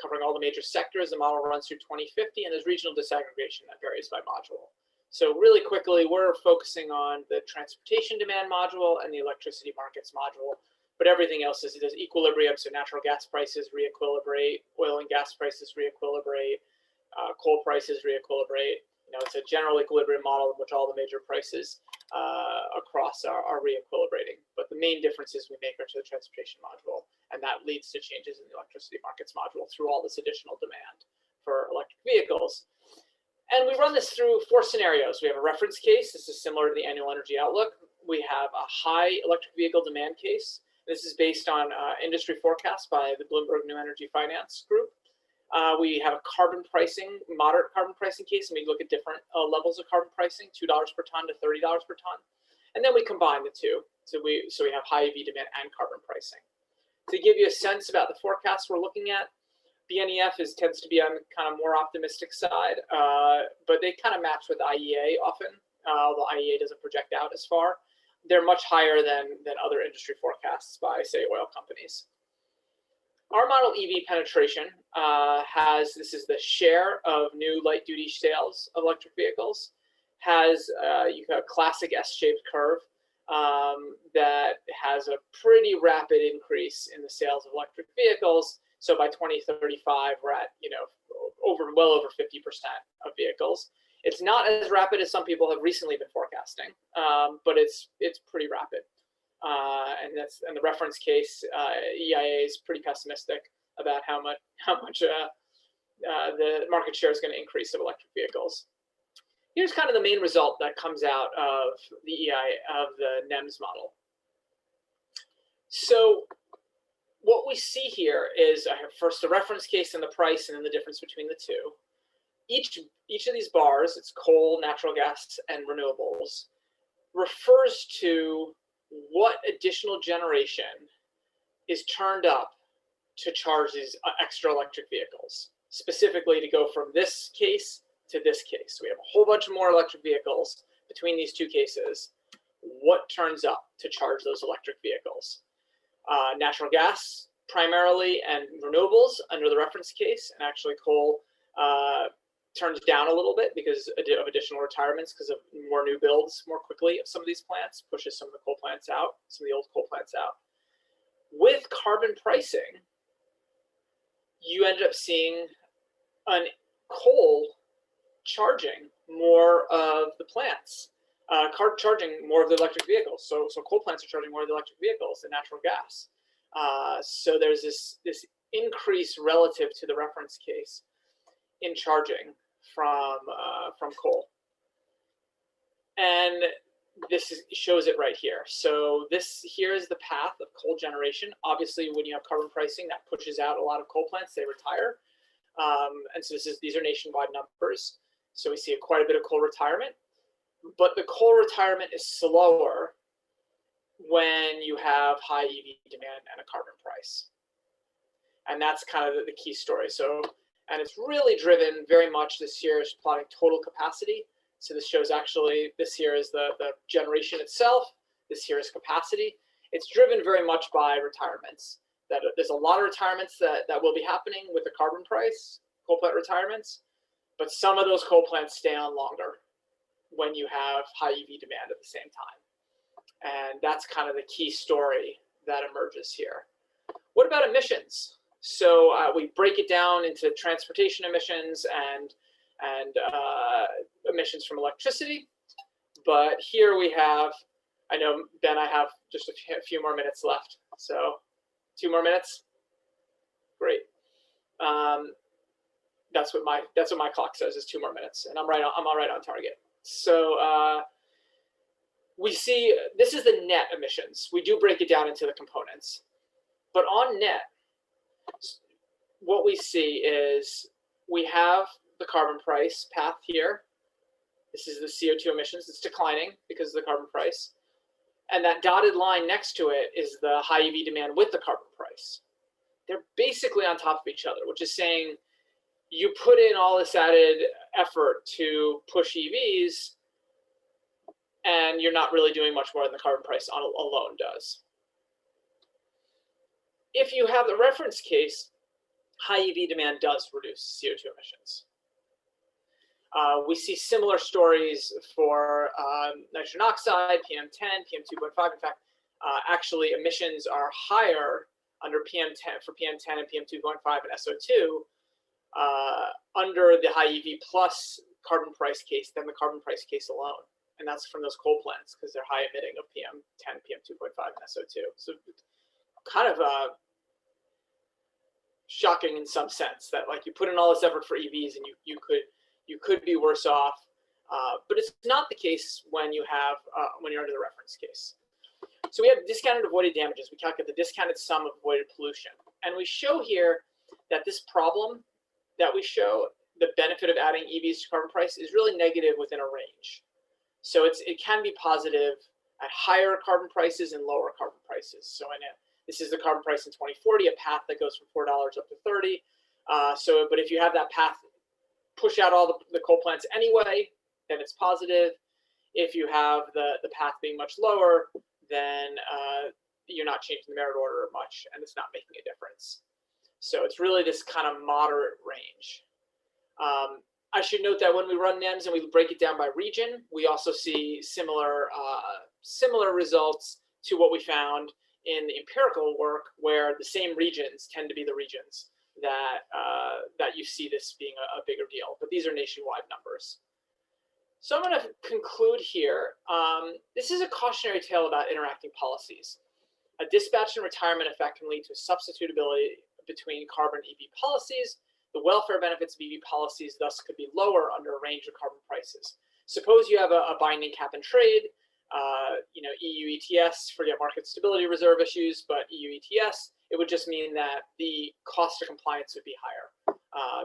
covering all the major sectors. The model runs through 2050, and there's regional disaggregation that varies by module. So really quickly, we're focusing on the transportation demand module and the electricity markets module, but everything else is equilibrium. So natural gas prices re-equilibrate, oil and gas prices re-equilibrate, coal prices re-equilibrate. You know, it's a general equilibrium model in which all the major prices across are re-equilibrating. But the main differences we make are to the transportation module, and that leads to changes in the electricity markets module through all this additional demand for electric vehicles. And we run this through 4 scenarios. We have a reference case. This is similar to the annual energy outlook. We have a high electric vehicle demand case. This is based on industry forecasts by the Bloomberg New Energy Finance Group. We have a carbon pricing, moderate carbon pricing case, and we look at different levels of carbon pricing, $2 per ton to $30 per ton. And then we combine the two. So we have high EV demand and carbon pricing. To give you a sense about the forecasts we're looking at, BNEF tends to be on kind of more optimistic side, but they kind of match with IEA often, although IEA doesn't project out as far. They're much higher than other industry forecasts by, say, oil companies. Our model EV penetration this is the share of new light duty sales of electric vehicles, you have a classic S-shaped curve that has a pretty rapid increase in the sales of electric vehicles. So by 2035, we're at, well over 50% of vehicles. It's not as rapid as some people have recently been forecasting, but it's pretty rapid. And the reference case, EIA is pretty pessimistic about how much the market share is going to increase of electric vehicles. Here's kind of the main result that comes out of the the NEMS model. So what we see here is first the reference case and the price, and then the difference between the two. Each of these bars, it's coal, natural gas, and renewables, refers to what additional generation is turned up to charge these extra electric vehicles, specifically to go from this case to this case. So we have a whole bunch more electric vehicles between these two cases. What turns up to charge those electric vehicles? Natural gas primarily, and renewables under the reference case, and actually coal turns down a little bit because of additional retirements, because of more new builds more quickly of some of these plants, pushes some of the coal plants out, some of the old coal plants out. With carbon pricing, you end up seeing coal charging more of the plants, charging more of the electric vehicles. So coal plants are charging more of the electric vehicles than natural gas. So there's this increase relative to the reference case in charging from coal. And this shows it right here. So here is the path of coal generation. Obviously, when you have carbon pricing, that pushes out a lot of coal plants, they retire. And so these are nationwide numbers. So we see quite a bit of coal retirement, but the coal retirement is slower when you have high EV demand and a carbon price. And that's kind of the key story. So, and it's really driven very much, this here is plotting total capacity. So this shows actually, this here is the generation itself. This here is capacity. It's driven very much by retirements. That there's a lot of retirements that will be happening with the carbon price, coal plant retirements, but some of those coal plants stay on longer when you have high EV demand at the same time. And that's kind of the key story that emerges here. What about emissions? So we break it down into transportation emissions and emissions from electricity. But here we have, I know, Ben, I have just a few more minutes left. So 2 more minutes. Great. That's what my clock says is 2 more minutes, and I'm all right on target. So we see this is the net emissions. We do break it down into the components, but on net, what we see is we have the carbon price path here. This is the CO2 emissions. It's declining because of the carbon price. And that dotted line next to it is the high EV demand with the carbon price. They're basically on top of each other, which is saying you put in all this added effort to push EVs, and you're not really doing much more than the carbon price alone does. If you have the reference case, high EV demand does reduce CO2 emissions. We see similar stories for nitrogen oxide, PM10, PM2.5. In fact, actually emissions are higher under PM10 for PM10 and PM2.5 and SO2 under the high EV plus carbon price case than the carbon price case alone. And that's from those coal plants because they're high emitting of PM10, PM2.5, and SO2. So kind of shocking in some sense that like you put in all this effort for EVs and you could be worse off, but it's not the case when you have when you're under the reference case. So we have discounted avoided damages. We calculate the discounted sum of avoided pollution, and we show here that this problem that we show, the benefit of adding EVs to carbon price, is really negative within a range. So it can be positive at higher carbon prices and lower carbon prices. So this is the carbon price in 2040, a path that goes from $4 up to 30. But if you have that path push out all the coal plants anyway, then it's positive. If you have the path being much lower, then you're not changing the merit order much, and it's not making a difference. So it's really this kind of moderate range. I should note that when we run NEMS and we break it down by region, we also see similar results to what we found in the empirical work, where the same regions tend to be the regions that you see this being a bigger deal. But these are nationwide numbers. So I'm going to conclude here. This is a cautionary tale about interacting policies. A dispatch and retirement effect can lead to substitutability between carbon EV policies. The welfare benefits of EV policies thus could be lower under a range of carbon prices. Suppose you have a binding cap and trade, EU ETS, forget market stability reserve issues, but EU ETS, it would just mean that the cost of compliance would be higher.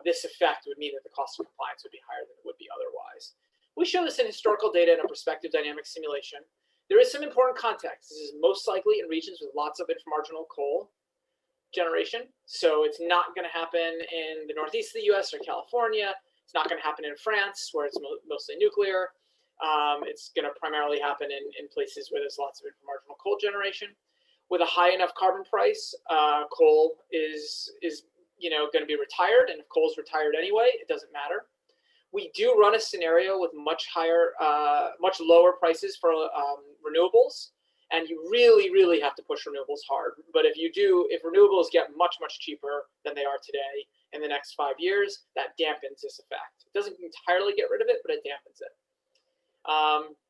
This effect would mean that the cost of compliance would be higher than it would be otherwise. We show this in historical data in a prospective dynamic simulation. There is some important context. This is most likely in regions with lots of inframarginal coal generation. So it's not going to happen in the northeast of the US or California. It's not going to happen in France, where it's mostly nuclear. It's going to primarily happen in places where there's lots of inframarginal coal generation. With a high enough carbon price, coal is going to be retired, and if coal is retired anyway, it doesn't matter. We do run a scenario with much lower prices for renewables, and you really, really have to push renewables hard. But if renewables get much, much cheaper than they are today in the next 5 years, that dampens this effect. It doesn't entirely get rid of it, but it dampens it.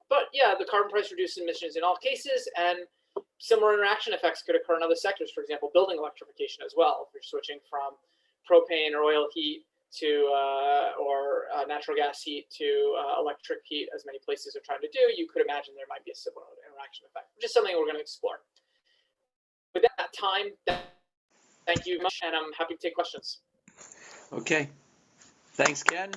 But yeah, the carbon price reduces emissions in all cases, and similar interaction effects could occur in other sectors. For example, building electrification as well. If you're switching from propane or oil heat to natural gas heat to electric heat, as many places are trying to do, you could imagine there might be a similar interaction effect, which is something we're going to explore. With that time, thank you much, and I'm happy to take questions. Okay, thanks, Ken,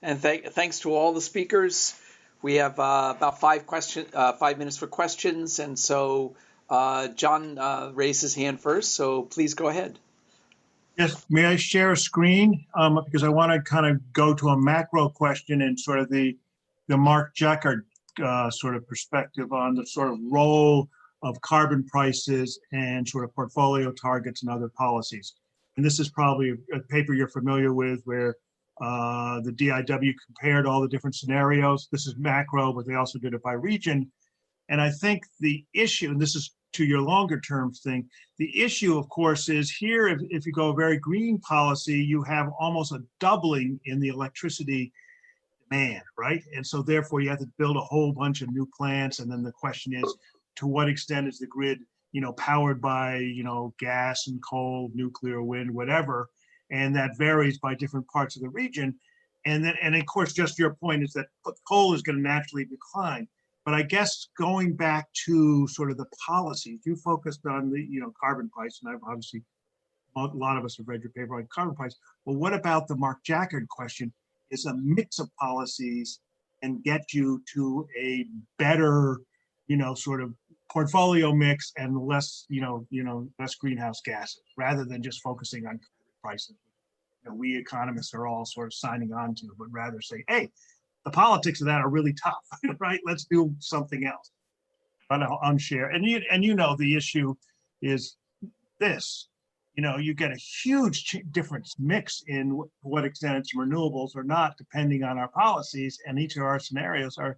and thanks to all the speakers. We have about 5 minutes for questions, and so John raised his hand first, so please go ahead. Yes, may I share a screen? Because I want to kind of go to a macro question and sort of the Mark Jeckard sort of perspective on the sort of role of carbon prices and sort of portfolio targets and other policies. And this is probably a paper you're familiar with, where the DIW compared all the different scenarios. This is macro, but they also did it by region. And I think the issue, and this is to your longer term thing, the issue, of course, is here, if you go a very green policy, you have almost a doubling in the electricity demand, right? And so therefore you have to build a whole bunch of new plants. And then the question is, to what extent is the grid, powered by, gas and coal, nuclear, wind, whatever, and that varies by different parts of the region. And of course, just your point is that coal is going to naturally decline. But I guess going back to sort of the policies, you focused on the carbon price, and I've obviously a lot of us have read your paper on carbon price. Well, what about the Mark Jackard question? Is a mix of policies and get you to a better, sort of portfolio mix and less, less greenhouse gases, rather than just focusing on prices. We economists are all sort of signing on to, but rather say, hey, the politics of that are really tough, right? Let's do something else. But I'll unshare. And the issue is this. You get a huge difference mix in what extent it's renewables or not, depending on our policies, and each of our scenarios are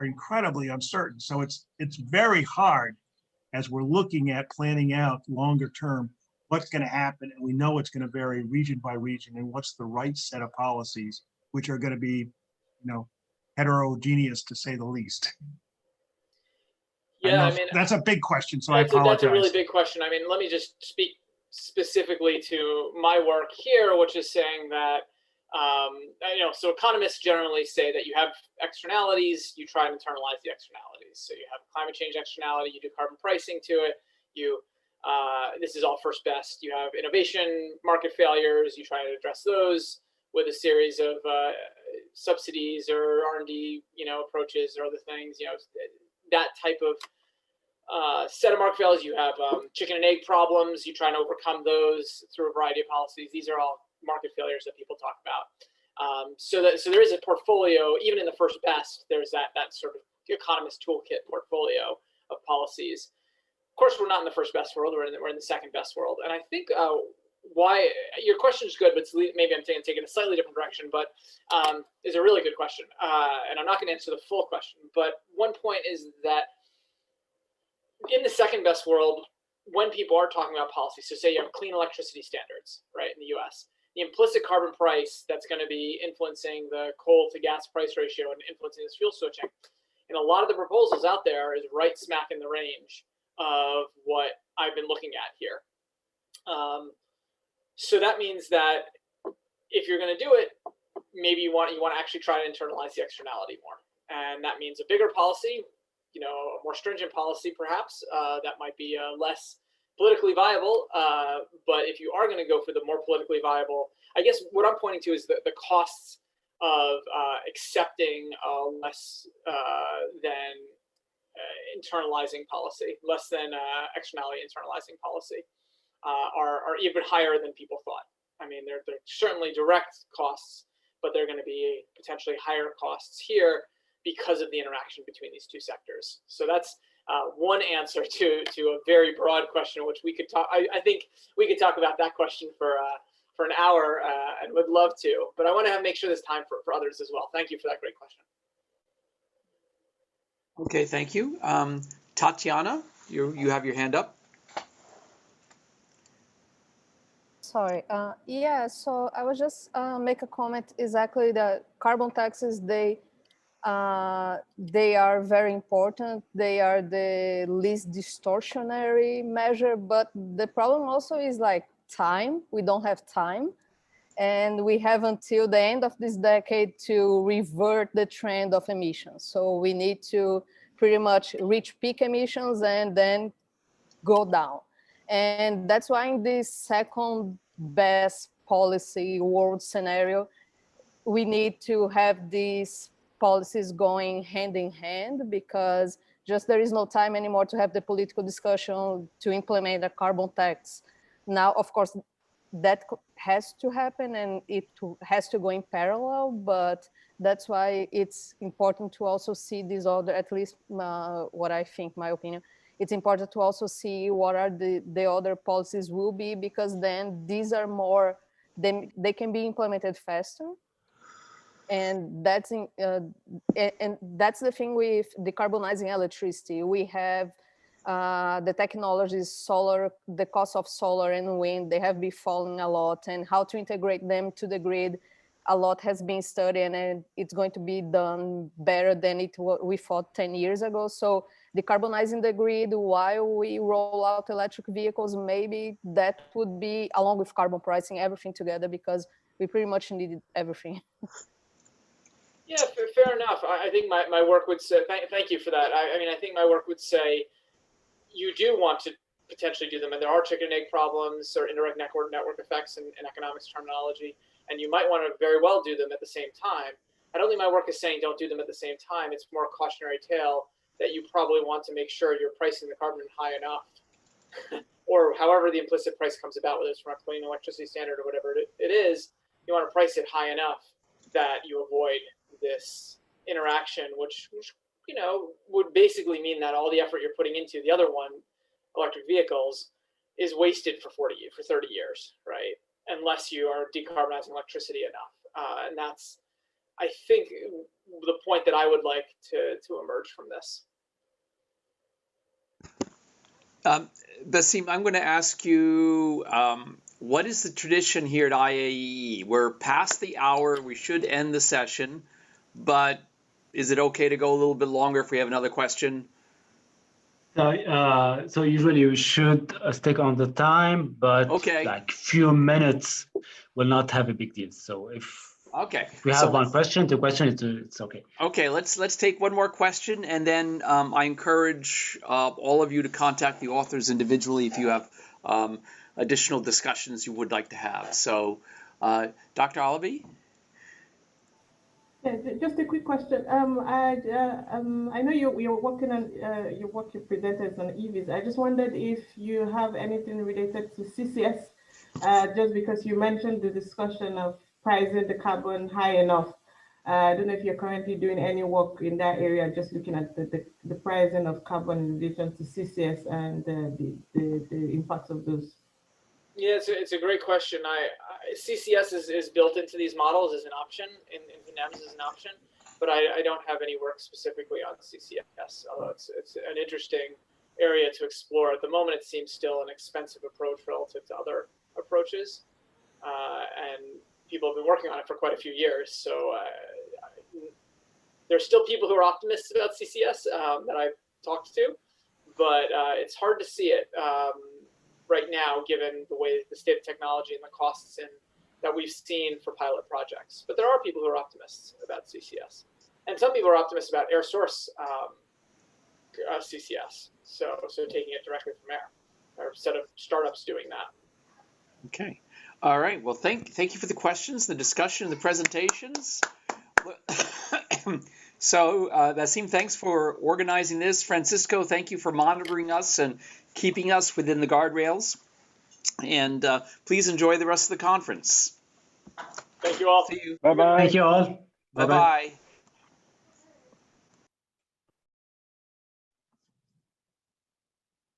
incredibly uncertain. So it's very hard as we're looking at planning out longer term what's going to happen, and we know it's going to vary region by region, and what's the right set of policies, which are going to be, heterogeneous to say the least. Yeah, that's a big question, so I apologize. That's a really big question. Let me just speak specifically to my work here, which is saying that, so economists generally say that you have externalities, you try and internalize the externalities. So you have climate change externality, you do carbon pricing to it, this is all first best. You have innovation, market failures, you try to address those with a series of subsidies or R&D, approaches or other things, that type of set of market failures. You have chicken and egg problems. You try and overcome those through a variety of policies. These are all market failures that people talk about. So there is a portfolio, even in the first best, there's that sort of economist toolkit portfolio of policies. Of course, we're not in the first best world. We're in the second best world. And I think why your question is good, but maybe I'm taking a slightly different direction, but is a really good question. And I'm not going to answer the full question, but one point is that in the second best world, when people are talking about policy, so say you have clean electricity standards, right, in the US, the implicit carbon price that's going to be influencing the coal to gas price ratio and influencing this fuel switching, and a lot of the proposals out there is right smack in the range of what I've been looking at here. So that means that if you're going to do it, maybe you want to actually try to internalize the externality more, and that means a bigger policy, a more stringent policy perhaps, that might be less politically viable. But if you are going to go for the more politically viable, I guess what I'm pointing to is the costs of accepting less than internalizing policy, less than externality internalizing policy, are even higher than people thought. They're certainly direct costs, but they're going to be potentially higher costs here because of the interaction between these two sectors. So that's one answer to a very broad question, which we could talk. I think we could talk about that question for an hour, and would love to. But I want to make sure there's time for others as well. Thank you for that great question. Okay, thank you. Tatiana, you have your hand up. Sorry. Yeah, so I was just make a comment exactly that carbon taxes, they are very important. They are the least distortionary measure, but the problem also is like time. We don't have time. And we have until the end of this decade to revert the trend of emissions. So we need to pretty much reach peak emissions and then go down. And that's why in this second best policy world scenario, we need to have these policies going hand in hand, because just there is no time anymore to have the political discussion to implement a carbon tax. Now, of course, that has to happen and it has to go in parallel, but that's why it's important to also see these other, at least what I think, my opinion, it's important to also see what are the other policies will be, because then these are more, they can be implemented faster. And that's the thing with decarbonizing electricity. We have the technologies, solar, the cost of solar and wind, they have been falling a lot, and how to integrate them to the grid, a lot has been studied, and it's going to be done better than we thought 10 years ago. So decarbonizing the grid while we roll out electric vehicles, maybe that would be, along with carbon pricing, everything together, because we pretty much needed everything. Yeah, fair enough. I think my work would say, thank you for that. I think my work would say, you do want to potentially do them. And there are chicken and egg problems or indirect network effects in economics terminology. And you might want to very well do them at the same time. I don't think my work is saying don't do them at the same time. It's more a cautionary tale that you probably want to make sure you're pricing the carbon high enough or however the implicit price comes about, whether it's from a clean electricity standard or whatever it is, you want to price it high enough that you avoid this interaction, which you know, would basically mean that all the effort you're putting into the other one, electric vehicles, is wasted for 30 years, right? Unless you are decarbonizing electricity enough. And that's, I think, the point that I would like to emerge from this. Bassem, I'm going to ask you, what is the tradition here at IAEE? We're past the hour. We should end the session, but is it okay to go a little bit longer if we have another question? So usually you should stick on the time, but like few minutes will not have a big deal. So if we have one question, two questions, it's okay. Okay, let's take one more question, and then I encourage all of you to contact the authors individually if you have additional discussions you would like to have. So, Dr. Alabi? Yeah, just a quick question. I know you're working on your work you presented on EVs. I just wondered if you have anything related to CCS, just because you mentioned the discussion of pricing the carbon high enough. I don't know if you're currently doing any work in that area, just looking at the pricing of carbon in relation to CCS and the impacts of those. Yeah, it's a great question. CCS is built into these models as an option, in NEMS as an option, but I don't have any work specifically on CCS, although it's an interesting area to explore. At the moment, it seems still an expensive approach relative to other approaches, and people have been working on it for quite a few years. So there's still people who are optimists about CCS that I've talked to, but it's hard to see it right now, given the way the state of technology and the costs that we've seen for pilot projects. But there are people who are optimists about CCS. And some people are optimists about air source CCS. So taking it directly from air, or instead of startups doing that. Okay. All right. Well, thank you for the questions, the discussion, the presentations. So, Bassem, thanks for organizing this. Francisco, thank you for monitoring us and keeping us within the guardrails. And please enjoy the rest of the conference. Thank you all. See you. Bye-bye. Thank you all. Bye-bye.